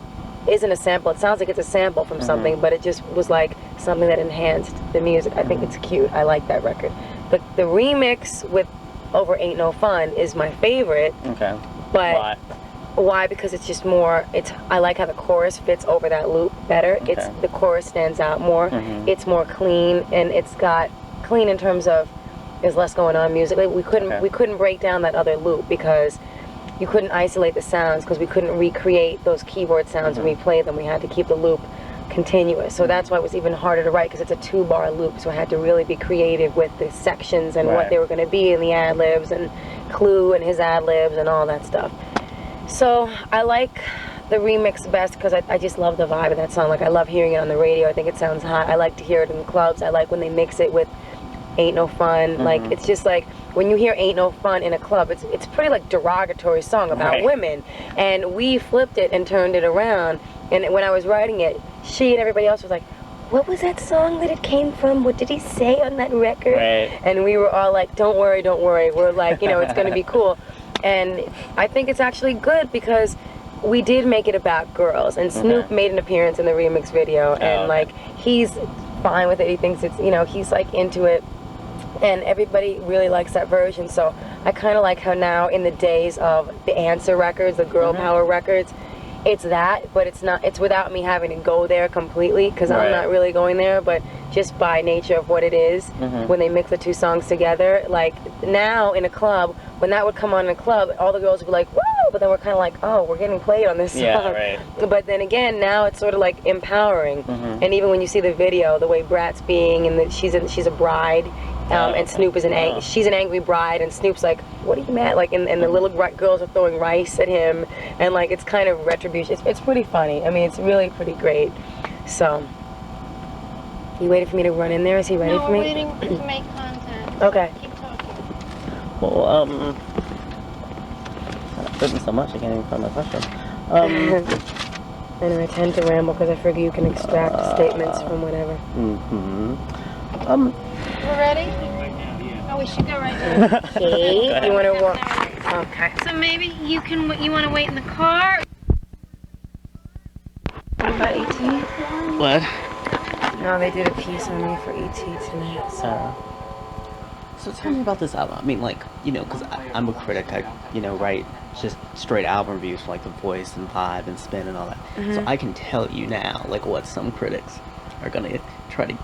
isn't a sample. It sounds like it's a sample from something, but it just was like something that enhanced the music. I think it's cute. I like that record. The remix with Over Ain't No Fun is my favorite. Okay. But why? Because it's just more, I like how the chorus fits over that loop better. Okay. The chorus stands out more. It's more clean, and it's got clean in terms of there's less going on musically. We couldn't break down that other loop because you couldn't isolate the sounds because we couldn't recreate those keyboard sounds and replay them. We had to keep the loop continuous. So that's why it was even harder to write, because it's a 2-bar loop. So I had to really be creative with the sections and what they were going to be, and the ad-libs and Clue and his ad-libs and all that stuff. So I like the remix best because I just love the vibe of that song. Like, I love hearing it on the radio. I think it sounds hot. I like to hear it in the clubs. I like when they mix it with Ain't No Fun. Like, it's just like when you hear Ain't No Fun in a club, it's pretty like derogatory song about women. And we flipped it and turned it around. And when I was writing it, she and everybody else was like, what was that song that it came from? What did he say on that record? And we were all like, don't worry, don't worry. We're like, you know, it's going to be cool. And I think it's actually good because we did make it about girls. And Snoop made an appearance in the remix video. And like, he's fine with it. He thinks it's, you know, he's like into it. And everybody really likes that version. So I kind of like how now in the days of the Answer records, the girl power records, it's that, but it's not, it's without me having to go there completely, because I'm not really going there, but just by nature of what it is, when they mix the two songs together, like now in a club, when that would come on in a club, all the girls would be like, woo, but then we're kind of like, oh, we're getting played on this song. But then again, now it's sort of like empowering, and even when you see the video, the way Brat's being, and that she's a bride, and Snoop is she's an angry bride, and Snoop's like, what are you mad? Like, and the little girls are throwing rice at him, and like, it's kind of retribution. It's pretty funny. I mean, it's really pretty great. So, you waiting for me to run in there? Is he ready for me? No, we're waiting to make contact. Okay. Keep talking. Well, not so much. I can't even find my question. And I tend to ramble because I figure you can extract statements from whatever. We're ready? Oh, we should go right now. Okay. You want to walk? Okay. So maybe you want to wait in the car? What about E.T.? What? No, they did a piece on me for E.T. tonight. So tell me about this album. I mean, like, you know, because I'm a critic. I, you know, write just straight album reviews for like The Voice and Vibe and Spin and all that. So I can tell you now, like, what some critics are gonna try to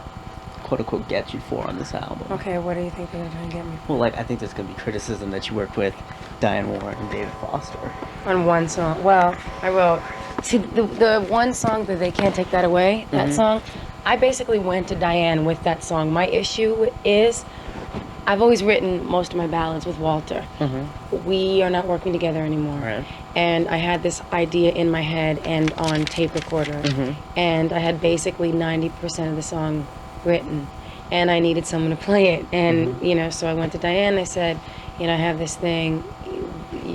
quote-unquote get you for on this album. Okay, what do you think they're going to try and get me for? Well, like, I think there's going to be criticism that you worked with Diane Warren and David Foster. On one song. Well, I wrote... See, the one song that They Can't Take That Away, that song, I basically went to Diane with that song. My issue is I've always written most of my ballads with Walter. We are not working together anymore. Right. And I had this idea in my head and on tape recorder. And I had basically 90% of the song written. And I needed someone to play it. And, you know, so I went to Diane and I said, you know, I have this thing.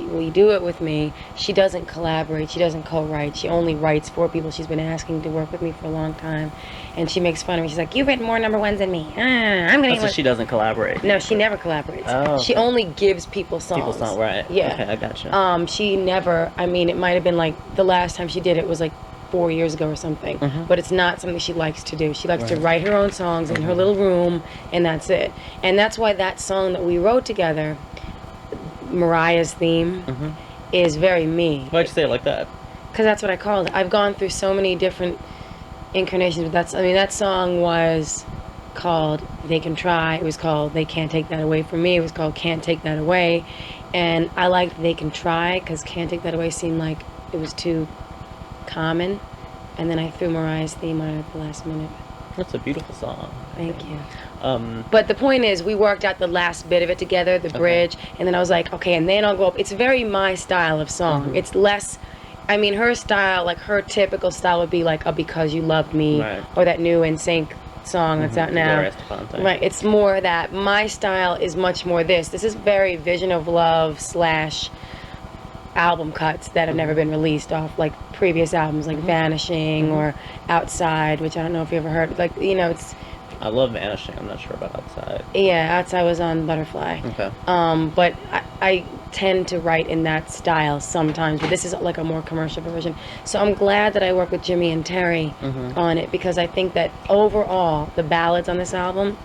Will you do it with me? She doesn't collaborate. She doesn't co-write. She only writes for people. She's been asking to work with me for a long time. And she makes fun of me. She's like, you've written more number ones than me. I'm going to So she doesn't collaborate? No, she never collaborates. Oh, okay. She only gives people songs. People song, right. Yeah. Okay, I gotcha. She never, I mean, it might have been like, the last time she did it was like 4 years ago or something. But it's not something she likes to do. She likes to write her own songs in her little room, and that's it. And that's why that song that we wrote together, Mariah's theme, is very me. Why'd you say it like that? Because that's what I called it. I've gone through so many different incarnations. But that's, I mean, that song was called They Can Try. It was called They Can't Take That Away From Me. It was called Can't Take That Away. And I liked They Can Try because Can't Take That Away seemed like it was too common. And then I threw Mariah's theme on it at the last minute. That's a beautiful song. Thank you. Um, But the point is, we worked out the last bit of it together, the bridge, and then I was like, okay, and then I'll go up. It's very my style of song. It's less, I mean, her style, like her typical style would be like a Because You Loved Me, Right. or that new NSYNC song that's out now. Gloria Estefan thing. Right, it's more that. My style is much more this. This is very Vision of Love / album cuts that have never been released off like previous albums, like Vanishing or Outside, which I don't know if you ever heard. Like, you know, it's, I love Vanishing. I'm not sure about Outside. yeah, Outside was on Butterfly. Okay. But I tend to write in that style sometimes, but this is like a more commercial version. So I'm glad that I work with Jimmy and Terry on it, because I think that overall, the ballads on this album,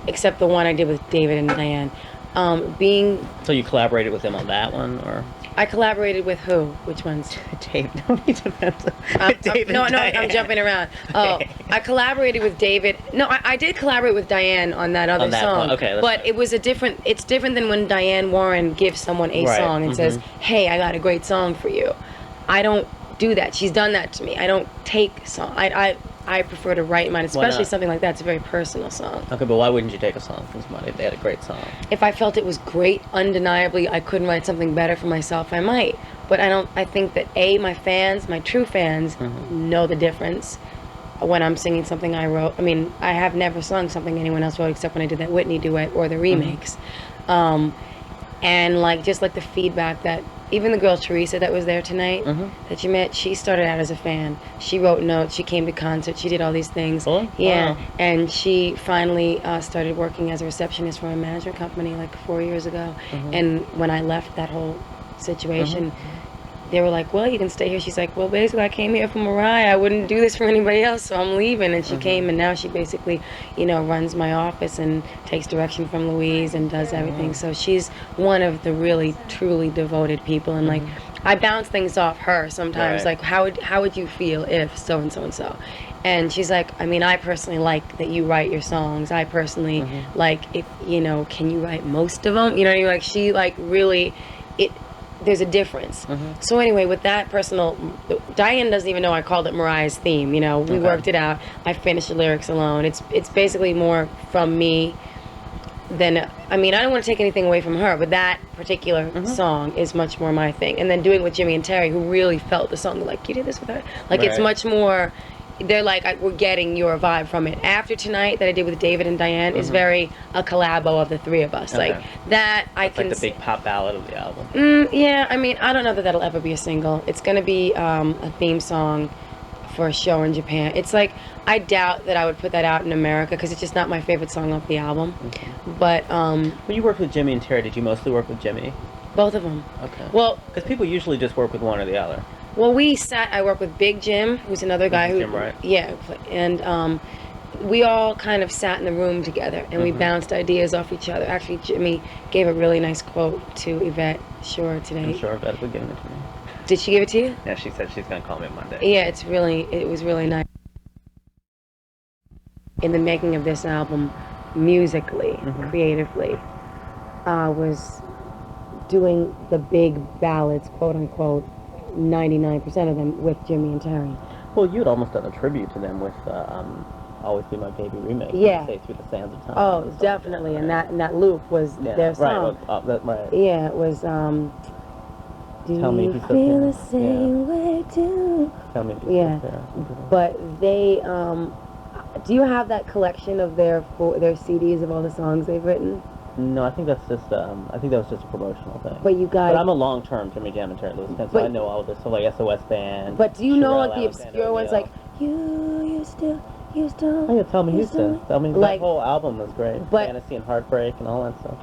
except the one I did with David and Diane, So you collaborated with them on that one, or? I collaborated with who? Which ones? Dave. No, it depends. Dave No, and no, Diane. I'm jumping around. Oh, I collaborated with David. No, I did collaborate with Diane on that other On that song. one, okay, that's But right. it was it's different than when Diane Warren gives someone a Right, song and says, hey, I got a great song for you. I don't do that. She's done that to me. I don't take song. I prefer to write mine, especially not? something like that. It's a very personal song. Okay, but why wouldn't you take a song from somebody if they had a great song? If I felt it was great, undeniably, I couldn't write something better for myself, I might. But I think that my fans, my true fans, know the difference when I'm singing something I wrote. I mean, I have never sung something anyone else wrote except when I did that Whitney duet or the remakes. And like, just like the feedback that, even the girl Teresa that was there tonight, that you met, she started out as a fan. She wrote notes, she came to concerts, she did all these things. Really? Yeah, Wow. and she finally started working as a receptionist for a management company like 4 years ago. And when I left that whole situation, they were like, well, you can stay here. She's like, well, basically I came here for Mariah. I wouldn't do this for anybody else, so I'm leaving. And she came, and now she basically, you know, runs my office and takes direction from Louise and does everything. So she's one of the really, truly devoted people. And like, I bounce things off her sometimes. Right. Like, how would you feel if so and so and so? And she's like, I mean, I personally like that you write your songs. I personally like, if, you know, can you write most of them? You know what I mean? Like, she like really, there's a difference. So anyway, with that personal, Diane doesn't even know I called it Mariah's theme. You know, we worked it out. I finished the lyrics alone. It's basically more from me than, I mean, I don't want to take anything away from her, but that particular song is much more my thing. And then doing it with Jimmy and Terry, who really felt the song, like, you did this with her. Like, it's Right. much more, they're like, we're getting your vibe from it. After Tonight, that I did with David and Diane, is very a collabo of the three of us. Okay. Like, that I It's can... like the big pop ballad of the album. Yeah, I mean, I don't know that that'll ever be a single. It's going to be a theme song for a show in Japan. It's like, I doubt that I would put that out in America because it's just not my favorite song off the album. But When you worked with Jimmy and Terry, did you mostly work with Jimmy? both of them. Okay. Well, Because people usually just work with one or the other. I work with Big Jim, who's another guy who... Jim Wright. Yeah, and we all kind of sat in the room together and we bounced ideas off each other. Actually, Jimmy gave a really nice quote to Yvette Shore today. I'm sure Yvette would give it to me. Did she give it to you? Yeah, she said she's going to call me Monday. Yeah, it was really nice. In the making of this album, musically, creatively, was doing the big ballads, quote unquote, 99% of them with Jimmy and Terry. Well, you'd almost done a tribute to them with Always Be My Baby remix. Yeah. Say Through the Sands of Time. Oh, and stuff definitely, like that, and that loop was yeah, their song. Right. Yeah, it was. Do Tell Me you If You Still feel Care. the same way too? Tell Me If You Yeah. Still Care. But they, do you have that collection of their CDs of all the songs they've written? No, I think that's just I think that was just a promotional thing. But you guys. But I'm a long-term Jimmy Jam and Terry Lewis fan, so I know all this. So like SOS Band. But do you know Sherelle like the Alexander obscure ones O'Neal. like you still. Oh yeah, Tell Me Houston. I mean, Like- that whole album was great. but- Fantasy and Heartbreak and all that stuff.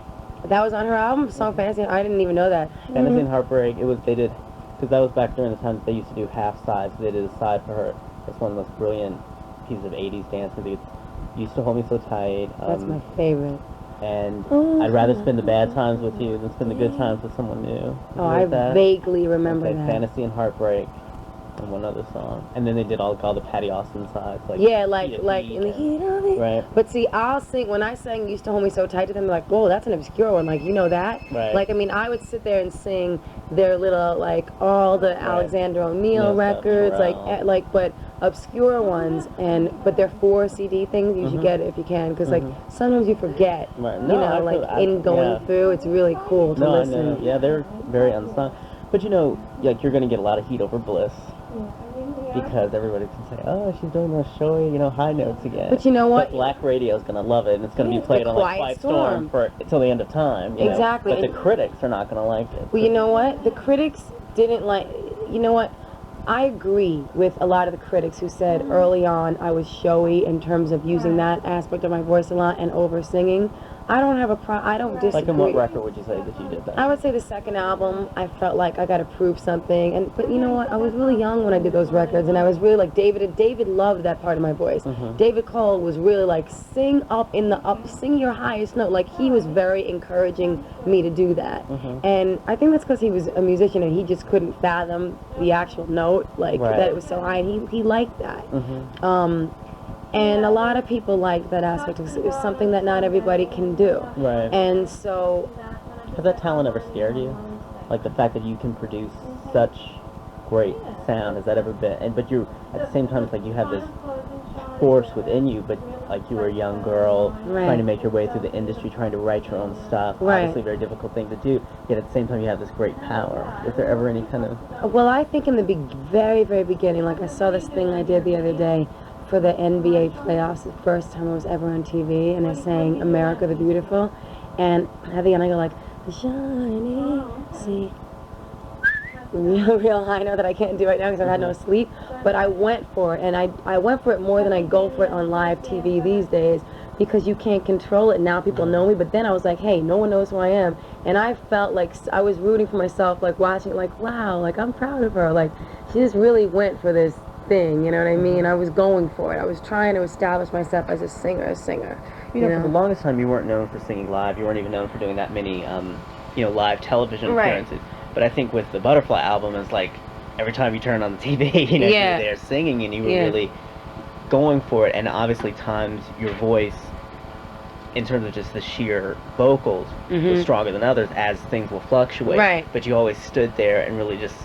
That was on her album, song Fantasy. I didn't even know that. Fantasy and Heartbreak. They did, because that was back during the time that they used to do half sides. They did a side for her. It's one of the most brilliant pieces of '80s dance music. It's Used to Hold Me So Tight. That's my favorite. And I'd rather spend the bad times with you than spend the good times with someone new. Did you Oh, I like that? vaguely remember Okay, that. Fantasy and Heartbreak, and one other song. And then they did all the Patty Austin sides, like Yeah, like Heat of like Heat in the and- heat of it. Right. But see, I'll sing when I sang "Used to Hold Me So Tight" to them. They're like, "Whoa, that's an obscure one." Like, you know that? Right. Like, I mean, I would sit there and sing their little like all the Alexander O'Neal Yeah, records, Pharrell. but obscure ones, but they're 4 CD things. You should get it if you can, because like sometimes you forget. Right. You No, know, I like feel- I- in going yeah. through, it's really cool to No, I listen. know. Yeah, they're very unsung. But you know, like you're gonna get a lot of heat over Bliss. Because everybody can say, oh, she's doing those showy, high notes again. But you know what? But Black Radio's gonna love it, and it's gonna be Yeah, played the on like Quiet Quiet Storm. Storm for till the end of time. you know. Exactly. But the critics are not gonna like it. Well, you know what? The critics didn't like. You know what? I agree with a lot of the critics who said early on I was showy in terms of using that aspect of my voice a lot and over singing. I don't have I don't disagree. Like in what record would you say that you did that? I would say the second album, I felt like I got to prove something. But you know what? I was really young when I did those records, and I was really like David loved that part of my voice. David Cole was really like, sing your highest note. Like, he was very encouraging me to do that. And I think that's because he was a musician and he just couldn't fathom the actual note, like Right. that it was so high, and he liked that. And a lot of people like that aspect. It's something that not everybody can do. Right. And so, Has that talent ever scared you? Like the fact that you can produce such great sound, has that ever been? But you, at the same time, it's like you have this force within you, but like you were a young girl Right. trying to make your way through the industry, trying to write your own stuff. Right. Obviously, a very difficult thing to do. Yet at the same time, you have this great power. Was there ever any kind of? well, I think in the very, very beginning, like I saw this thing I did the other day for the NBA playoffs, the first time I was ever on TV, and I sang "America the Beautiful," and at the end I go like, "The shining sea." Real high note that I can't do right now because I've had no sleep, but I went for it, and I went for it more than I go for it on live TV these days, because you can't control it. Now people know me, but then I was like, hey, no one knows who I am, and I felt like I was rooting for myself, like watching, like, wow, like I'm proud of her, like she just really went for this thing, you know what I mean? I was going for it. I was trying to establish myself as a singer. You know, for the longest time, you weren't known for singing live. You weren't even known for doing that many, live television Right. appearances. But I think with the Butterfly album, it's like every time you turn on the TV, Yeah. you were there singing, and you were really going for it. And obviously, times your voice, in terms of just the sheer vocals, was stronger than others, as things will fluctuate. Right. But you always stood there and really just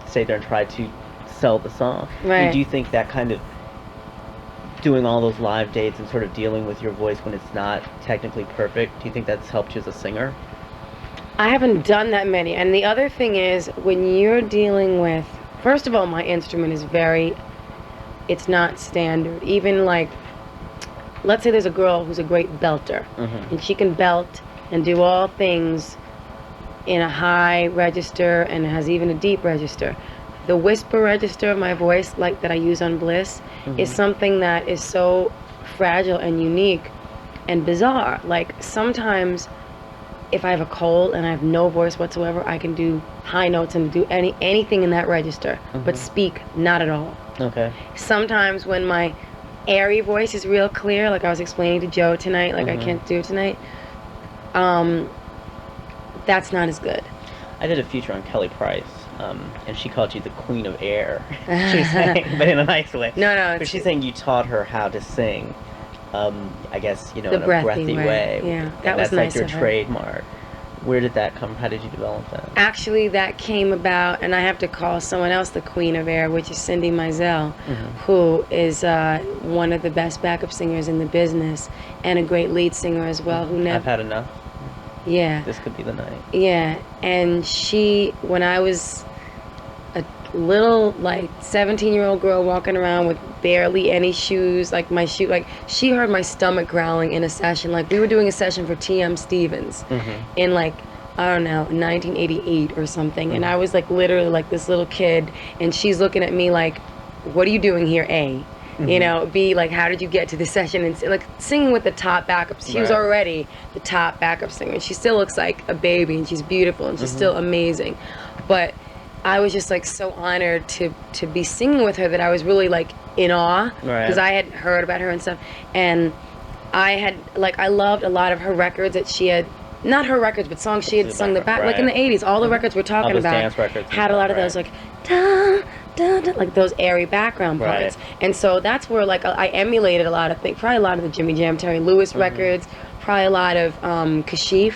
stayed there and tried to sell the song. Right. Do you think that kind of doing all those live dates and sort of dealing with your voice when it's not technically perfect, do you think that's helped you as a singer? I haven't done that many. And the other thing is, when you're dealing with, first of all, my instrument is it's not standard. Even like, let's say there's a girl who's a great belter, and she can belt and do all things in a high register and has even a deep register. The whisper register of my voice, like that I use on Bliss, is something that is so fragile and unique and bizarre. Like, sometimes if I have a cold and I have no voice whatsoever, I can do high notes and do anything in that register, but speak not at all. Okay. Sometimes when my airy voice is real clear, like I was explaining to Joe tonight, like I can't do it tonight, that's not as good. I did a feature on Kelly Price, and she called you the Queen of Air. She's saying, but in a nice way. No, But she's saying you taught her how to sing, I guess, in The a breathy way. Yeah, And that was that's like nice your of her. trademark. Where did that come? How did you develop that? Actually, that came about, and I have to call someone else the queen of air, which is Cindy Mizell, who is one of the best backup singers in the business, and a great lead singer as well. Who never. I've had enough. Yeah. This could be the night. Yeah, and she, when I was a little, like, 17-year-old girl walking around with barely any shoes, like my shoe, like, she heard my stomach growling in a session. Like, we were doing a session for T.M. Stevens in, like, I don't know, 1988 or something, and I was, like, literally, like, this little kid, and she's looking at me like, what are you doing here, A? You know, B, like, how did you get to this session? And, like, singing with the top backups. She was already the top backup singer. She still looks like a baby, and she's beautiful, and she's still amazing. But I was just, like, so honored to be singing with her that I was really, like, in awe. Because I had heard about her and stuff. And I had, like, I loved a lot of her records that she had, not her records, but songs she had sung the back, like in the 80s. All the records we're talking about dance records had a lot of those, like, da, da, da, like those airy background parts. And so that's where, like, I emulated a lot of things, probably a lot of the Jimmy Jam, Terry Lewis records, probably a lot of Kashif,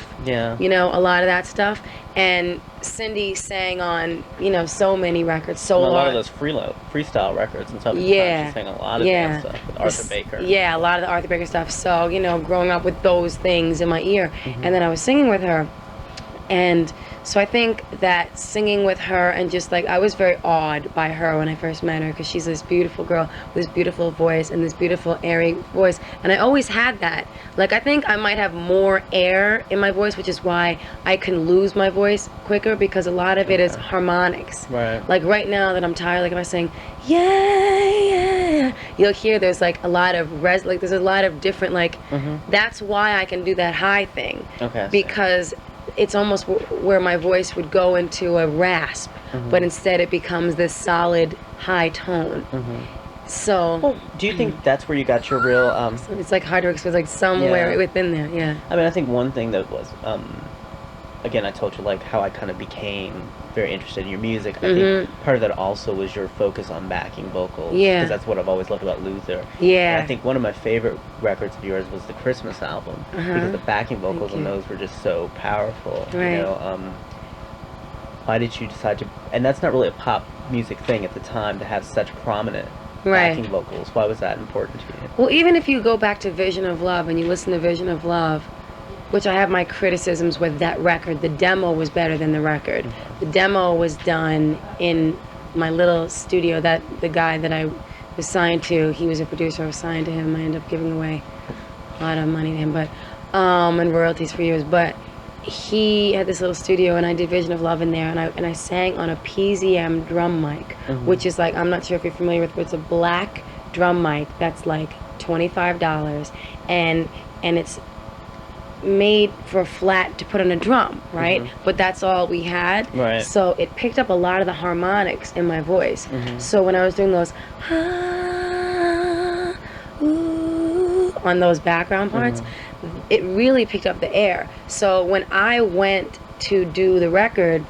you know, a lot of that stuff. And Cindy sang on, you know, so many records, a lot of those freestyle records and stuff. Yeah. She sang a lot of that stuff with Arthur Baker. Yeah, a lot of the Arthur Baker stuff. So, you know, growing up with those things in my ear. And then I was singing with her. And so I think that singing with her and just, like, I was very awed by her when I first met her, because she's this beautiful girl with this beautiful voice and this beautiful airy voice. And I always had that. Like, I think I might have more air in my voice, which is why I can lose my voice quicker, because a lot of it is harmonics. Like right now that I'm tired, like if I sing, yeah, you'll hear there's like a lot of like there's a lot of different, like, that's why I can do that high thing. Because it's almost where my voice would go into a rasp, but instead it becomes this solid high tone. So, well, do you think that's where you got your real? It's like hard to explain, like somewhere within there. Yeah. I mean, I think one thing that was, again, I told you, like, how I kind of became very interested in your music. I think part of that also was your focus on backing vocals. Yeah. Because that's what I've always loved about Luther. Yeah. And I think one of my favorite records of yours was the Christmas album, because the backing vocals on those were just so powerful. You know, why did you decide to? And that's not really a pop music thing at the time, to have such prominent backing vocals. Why was that important to you? Well, even if you go back to Vision of Love and you listen to Vision of Love, which I have my criticisms with that record, the demo was better than the record. The demo was done in my little studio that the guy that I was signed to, he was a producer, I was signed to him. I ended up giving away a lot of money to him, but and royalties for years. But he had this little studio, and I did Vision of Love in there, and I sang on a PZM drum mic, which is like, I'm not sure if you're familiar with, but it's a black drum mic that's like $25, and it's made for flat to put on a drum, right? But that's all we had. So it picked up a lot of the harmonics in my voice. So when I was doing those on those background parts, it really picked up the air. So when I went to do the record,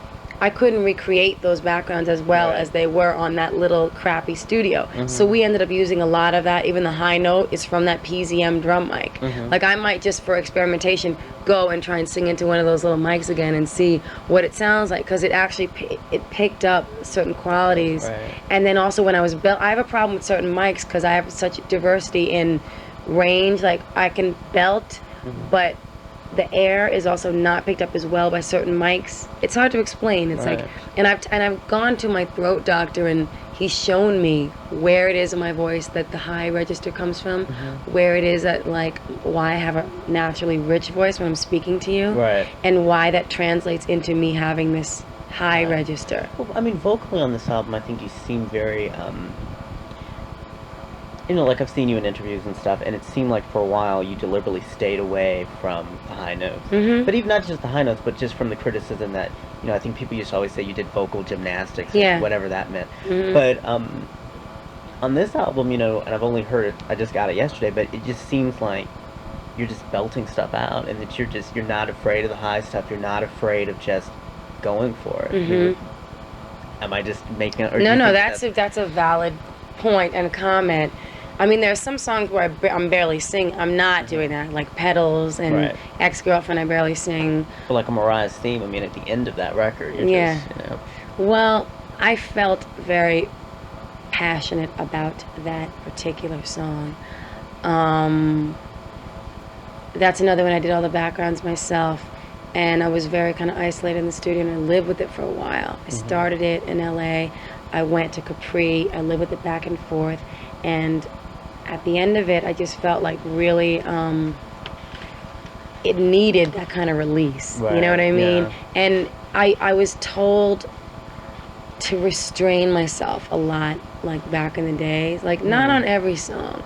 I couldn't recreate those backgrounds as well as they were on that little crappy studio. So we ended up using a lot of that. Even the high note is from that PZM drum mic. Like, I might just for experimentation go and try and sing into one of those little mics again and see what it sounds like, because it actually it picked up certain qualities. And then also when I was I have a problem with certain mics because I have such diversity in range. Like, I can belt, but the air is also not picked up as well by certain mics. It's hard to explain. It's like, and I've gone to my throat doctor, and he's shown me where it is in my voice that the high register comes from, where it is that, like, why I have a naturally rich voice when I'm speaking to you, and why that translates into me having this high register. Well, I mean, vocally on this album, I think you seem very, you know, like, I've seen you in interviews and stuff, and it seemed like for a while you deliberately stayed away from the high notes. But even not just the high notes, but just from the criticism that, you know, I think people used to always say you did vocal gymnastics, whatever that meant. But on this album, you know, and I've only heard it, I just got it yesterday, but it just seems like you're just belting stuff out, and that you're not afraid of the high stuff, you're not afraid of just going for it. I mean, am I just making it? No, that's a valid point and comment. I mean, there are some songs where I'm barely singing. I'm not doing that, like Petals and Right. Ex-Girlfriend. I barely sing. But like a Mariah's theme, I mean, at the end of that record, you're Yeah. just, you know. Well, I felt very passionate about that particular song. That's another one I did all the backgrounds myself, and I was very kind of isolated in the studio, and I lived with it for a while. I started it in LA, I went to Capri, I lived with it back and forth, and at the end of it, I just felt like really it needed that kind of release. You know Right, what I mean? yeah. And I was told to restrain myself a lot, like back in the days, like not on every song,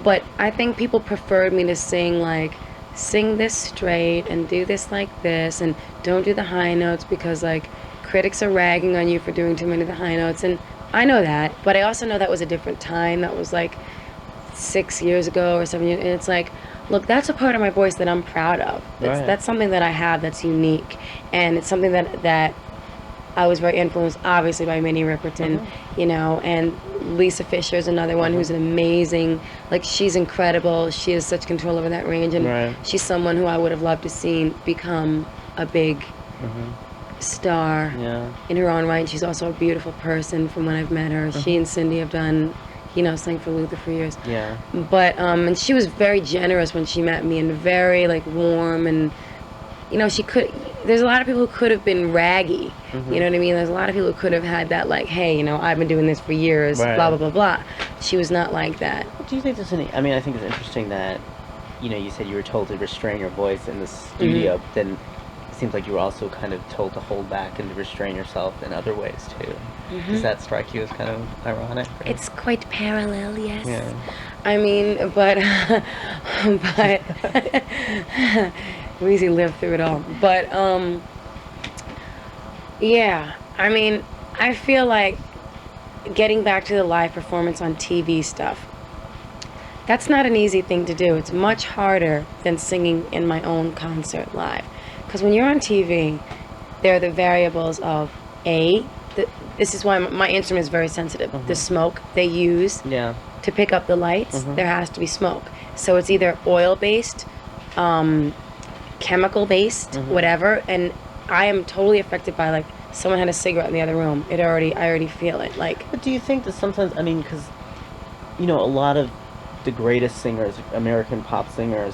but I think people preferred me to sing like, sing this straight and do this like this, and don't do the high notes because like critics are ragging on you for doing too many of the high notes. And I know that, but I also know that was a different time. That was like 6 years ago or 7 years, and it's like, look, that's a part of my voice that I'm proud of. Right. That's something that I have that's unique, and it's something that I was very influenced, obviously, by Minnie Riperton, you know, and Lisa Fisher is another one who's an amazing, like, she's incredible. She has such control over that range, and Right. she's someone who I would have loved to see become a big star Yeah. in her own right. And she's also a beautiful person from when I've met her. She and Cindy have done, you know, sang for Luther for years. Yeah. But, and she was very generous when she met me, and very, like, warm, and, you know, there's a lot of people who could have been raggy, you know what I mean? There's a lot of people who could have had that, like, hey, you know, I've been doing this for years, Right. blah, blah, blah, blah. She was not like that. Do you think there's any, I mean, I think it's interesting that, you know, you said you were told to restrain your voice in the studio, but then it seems like you were also kind of told to hold back and to restrain yourself in other ways, too. Does that strike you as kind of ironic? Or? It's quite parallel, yes. Yeah. I mean, but we easily lived through it all. But yeah, I mean, I feel like getting back to the live performance on TV stuff, that's not an easy thing to do. It's much harder than singing in my own concert live. Because when you're on TV, there are the variables of this is why my instrument is very sensitive. The smoke they use Yeah. to pick up the lights, there has to be smoke. So it's either oil-based, chemical-based, whatever, and I am totally affected by, like, someone had a cigarette in the other room. I already feel it, like. But do you think that sometimes, I mean, because, you know, a lot of the greatest singers, American pop singers,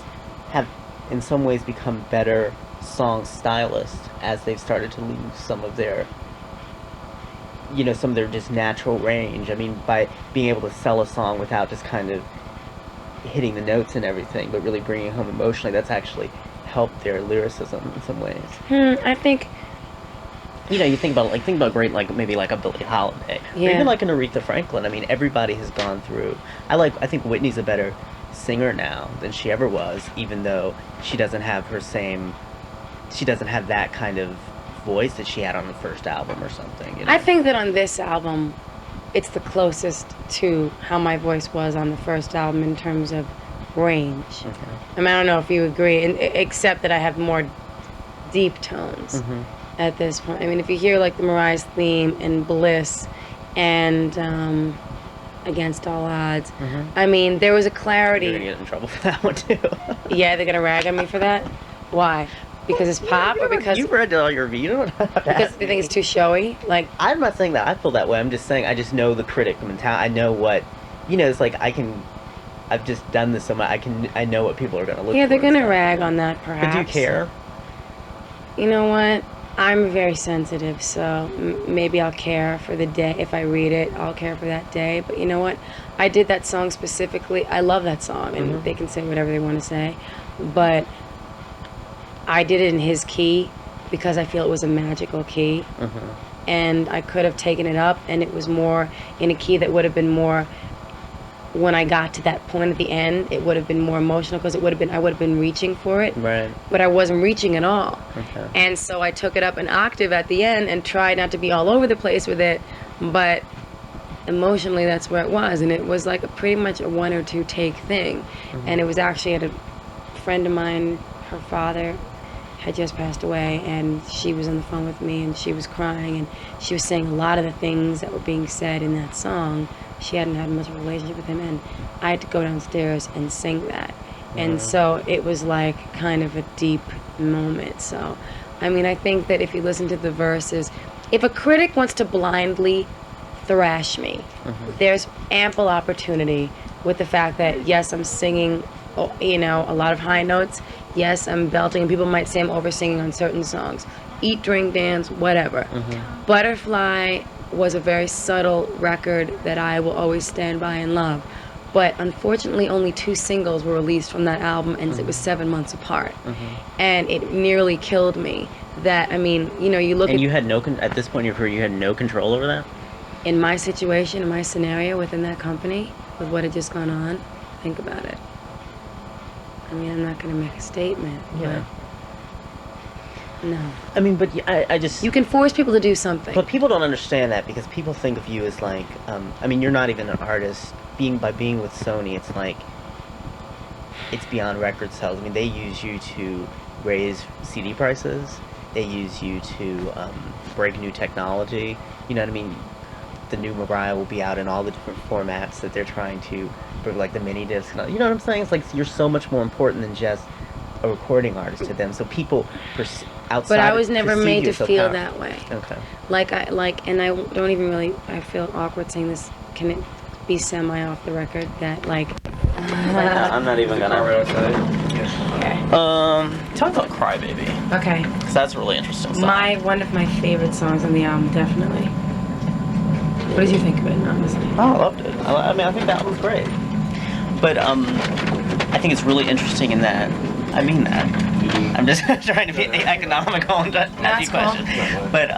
have in some ways become better song stylists as they've started to lose some of their, you know, some of their just natural range. I mean, by being able to sell a song without just kind of hitting the notes and everything, but really bringing it home emotionally, that's actually helped their lyricism in some ways. I think, You know, you think about great, like, maybe like a Billie Holiday, or Yeah. even like an Aretha Franklin. I mean, everybody has gone through. I think Whitney's a better singer now than she ever was, even though she doesn't have that kind of voice that she had on the first album or something. You know? I think that on this album, it's the closest to how my voice was on the first album in terms of range. I mean, I don't know if you agree, except that I have more deep tones at this point. I mean, if you hear like the Mariah's theme and Bliss and Against All Odds, I mean, there was a You're clarity. gonna get in trouble for that one too. Yeah, they're gonna rag on me for that. Why? Because it's pop, or because You've read all your reviews. You don't have to because ask they think me. it's too showy? Like, I'm not saying that I feel that way. I'm just saying I just know the critic mentality. I know what, you know. It's like I've just done this so much. I know what people are gonna look. yeah, for they're and gonna stuff. rag on that, perhaps. But do you care? You know what? I'm very sensitive, so maybe I'll care for the day. If I read it, I'll care for that day. But you know what? I did that song specifically. I love that song, and they can say whatever they want to say. But I did it in his key because I feel it was a magical key. And I could have taken it up, and it was more in a key that would have been more, when I got to that point at the end, it would have been more emotional because I would have been reaching for it. Right. But I wasn't reaching at all. Okay. And so I took it up an octave at the end and tried not to be all over the place with it, but emotionally that's where it was. And it was like pretty much a 1 or 2 take thing. And it was actually at a friend of mine, her father had just passed away, and she was on the phone with me, and she was crying, and she was saying a lot of the things that were being said in that song. She hadn't had much of a relationship with him, and I had to go downstairs and sing that. And so it was like kind of a deep moment. So, I mean, I think that if you listen to the verses, if a critic wants to blindly thrash me, there's ample opportunity with the fact that, yes, I'm singing, you know, a lot of high notes. Yes, I'm belting, and people might say I'm over-singing on certain songs. Eat, drink, dance, whatever. Butterfly was a very subtle record that I will always stand by and love. But unfortunately, only 2 singles were released from that album, and it was 7 months apart. And it nearly killed me. That, I mean, you know, you look And you had no, at this point in your career, you had no control over that? in my situation, in my scenario within that company, with what had just gone on, think about it. I mean, I'm not going to make a statement, Yeah. but no. I mean, but I just... You can force people to do something. But people don't understand that, because people think of you as like, I mean, you're not even an artist. By being with Sony, it's like, it's beyond record sales. I mean, they use you to raise CD prices. They use you to break new technology. You know what I mean? The new Mariah will be out in all the different formats that they're trying to bring, like the mini disc. And all, you know what I'm saying? It's like you're so much more important than just a recording artist to them. So people outside. But I was never perceive made you to as so feel powerful. that way. Okay. And I don't even really, I feel awkward saying this. Can it be semi off the record that like I'm not even gonna. okay. Talk about Crybaby, Okay. because that's a really interesting song. One of my favorite songs on the album, definitely. What did you think of it, honestly? Oh, I loved it. I mean, I think that was great. But I think it's really interesting in that. I mean that. I'm just trying to be economical and ask you cool. questions. But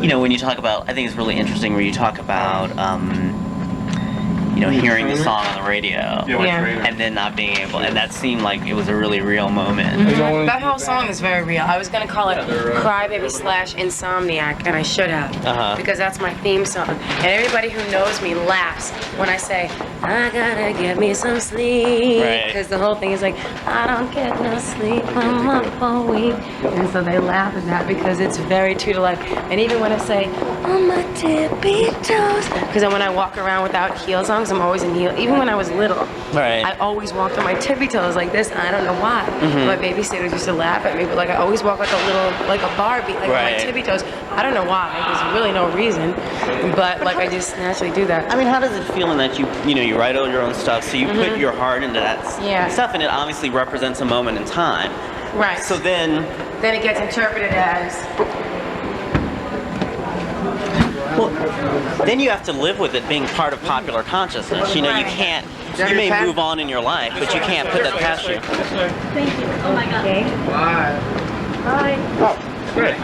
you know, when you talk about, I think it's really interesting where you talk about you know, hearing the song on the radio Yeah. and then not being able, and that seemed like it was a really real moment. That whole song is very real. I was gonna call it Crybaby / Insomniac, and I should have, because that's my theme song. And everybody who knows me laughs when I say, I gotta get me some sleep. Right. Because the whole thing is like, I don't get no sleep, I'm up all week. And so they laugh at that because it's very true to life. And even when I say, on my tippy toes, because when I walk around without heels on, I'm always in heels. Even when I was little, Right. I always walked on my tippy toes like this. I don't know why. My babysitters used to laugh at me, but like I always walk like a little, like a Barbie, like on my Right. tippy toes. I don't know why. There's really no reason, but like I just naturally do that. I mean, how does it feel in that you know, you write all your own stuff, so you put your heart into that Yeah. stuff, and it obviously represents a moment in time. Right. So then, Then it gets interpreted as. well, then you have to live with it being part of popular consciousness. You know, you can't. You may move on in your life, but you can't put that past you. Thank you. Oh my God. Okay. Bye. Bye. Great.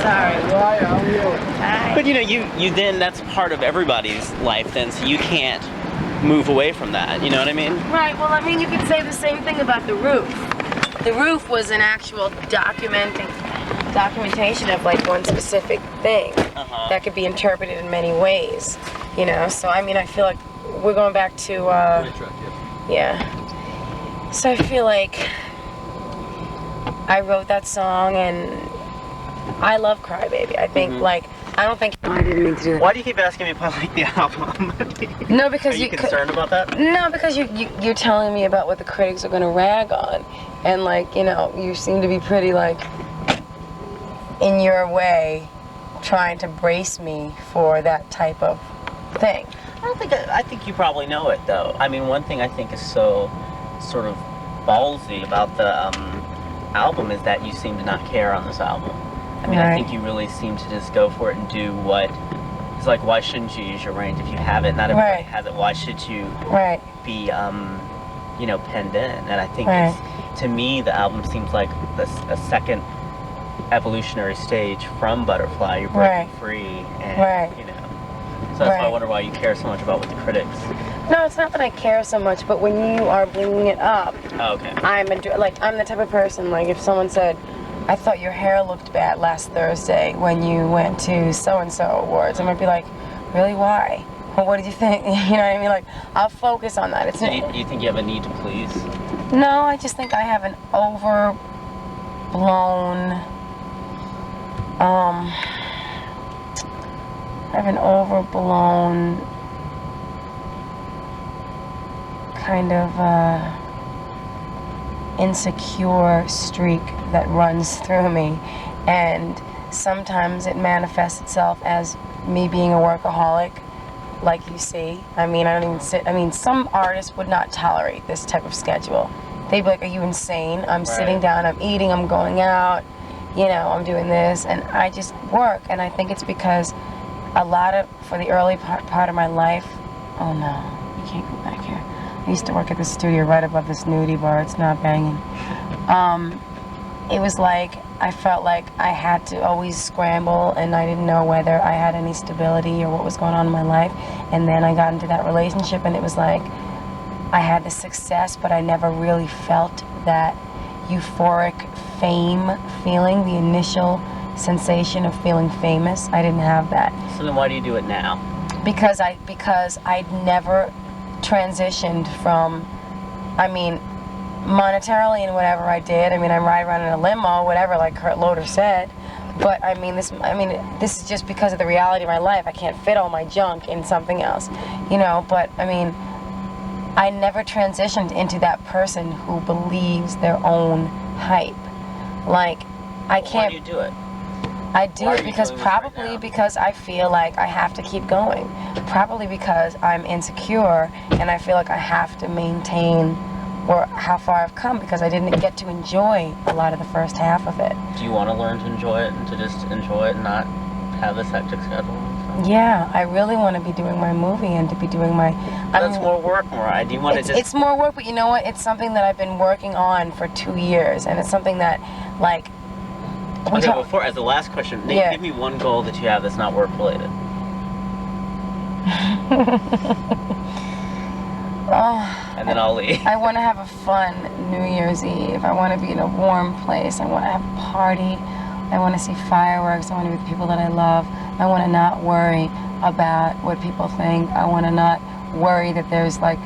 Sorry. Hi. But you know, you then, that's part of everybody's life then, so you can't move away from that. You know what I mean? Right, well, I mean, you could say the same thing about The Roof. The Roof was an actual documentation of like one specific thing that could be interpreted in many ways, you know? So, I mean, I feel like we're going back to, yeah. So I feel like I wrote that song and I love Crybaby. I think, like, I don't think, I didn't mean to do that. Why do you keep asking me if I like the album? No, because Are you concerned about that? No, because you're telling me about what the critics are going to rag on, and like, you know, you seem to be pretty like in your way trying to brace me for that type of thing. I think you probably know it though. I mean, one thing I think is so sort of ballsy about the album is that you seem to not care on this album. I mean, I think you really seem to just go for it and do what. It's like, why shouldn't you use your range if you have it? Not everybody has it. Why should you be, you know, penned in? And I think it's, to me, the album seems like a second evolutionary stage from Butterfly. You're breaking free, and you know. So that's why I wonder why you care so much about what the critics. No, it's not that I care so much, but when you are bringing it up, I'm the type of person, like if someone said, I thought your hair looked bad last Thursday when you went to so-and-so awards, I might be like, really, why? Well, what did you think? You know what I mean? Like, I'll focus on that. Do you think you have a need to please? No, I just think I have an overblown, kind of insecure streak that runs through me, and sometimes it manifests itself as me being a workaholic, like you see. I mean, I don't even sit. I mean, some artists would not tolerate this type of schedule. They'd be like, "Are you insane? I'm sitting down, I'm eating, I'm going out, you know, I'm doing this," and I just work. And I think it's because for the early part of my life. Oh no, you can't go back here. I used to work at the studio right above this nudie bar. It's not banging. It was like I felt like I had to always scramble, and I didn't know whether I had any stability or what was going on in my life. And then I got into that relationship, and it was like I had the success, but I never really felt that euphoric fame feeling, the initial sensation of feeling famous. I didn't have that. So then why do you do it now? Because I'd never transitioned from, I mean, monetarily and whatever I did. I mean, I ride around in a limo, whatever, like Kurt Loder said. But I mean, this is just because of the reality of my life. I can't fit all my junk in something else, you know. But I mean, I never transitioned into that person who believes their own hype. Like, I can't. Why do you do it? I do Why are it you because doing this right probably now? because I feel like I have to keep going. Probably because I'm insecure and I feel like I have to maintain how far I've come, because I didn't get to enjoy a lot of the first half of it. Do you want to learn to enjoy it and to just enjoy it and not have this hectic schedule and stuff? Yeah, I really want to be doing my movie and to be doing my... That's more work, Mariah. Do you want to just... It's more work, but you know what? It's something that I've been working on for 2 years, and it's something that, like... Okay, before, as the last question, give me one goal that you have that's not work-related. And then I'll leave. I want to have a fun New Year's Eve. I want to be in a warm place. I want to have a party. I want to see fireworks. I want to be with people that I love. I want to not worry about what people think. I want to not worry that there's like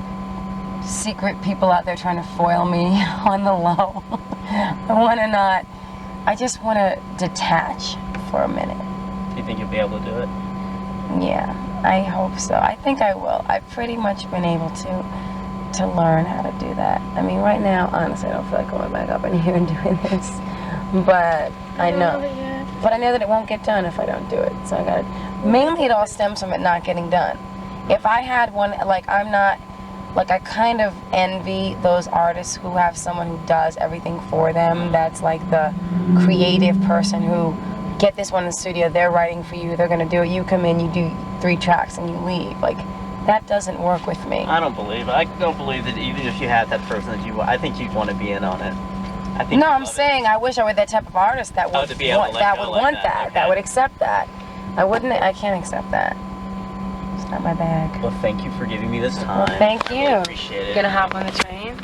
secret people out there trying to foil me on the low. I just want to detach for a minute. Do you think you'll be able to do it? Yeah, I hope so. I think I will. I've pretty much been able to learn how to do that. I mean, right now, honestly, I don't feel like going back up in here and doing this. But I know. But I know that it won't get done if I don't do it. So I gotta... Mainly it all stems from it not getting done. If I had one, like, I'm not... Like, I kind of envy those artists who have someone who does everything for them. That's like the creative person who, get this one in the studio, they're writing for you, they're gonna do it, you come in, you do 3 tracks and you leave. Like, that doesn't work with me. I don't believe it. I don't believe that even if you had that person that I think you'd want to be in on it. I think No, I'm saying I wish I were that type of artist that would to be able to let go like want that. that, Okay. that would accept that. I can't accept that. It's not my bag. Well, thank you for giving me this time. Well, thank you. I really appreciate it. Gonna hop on the train?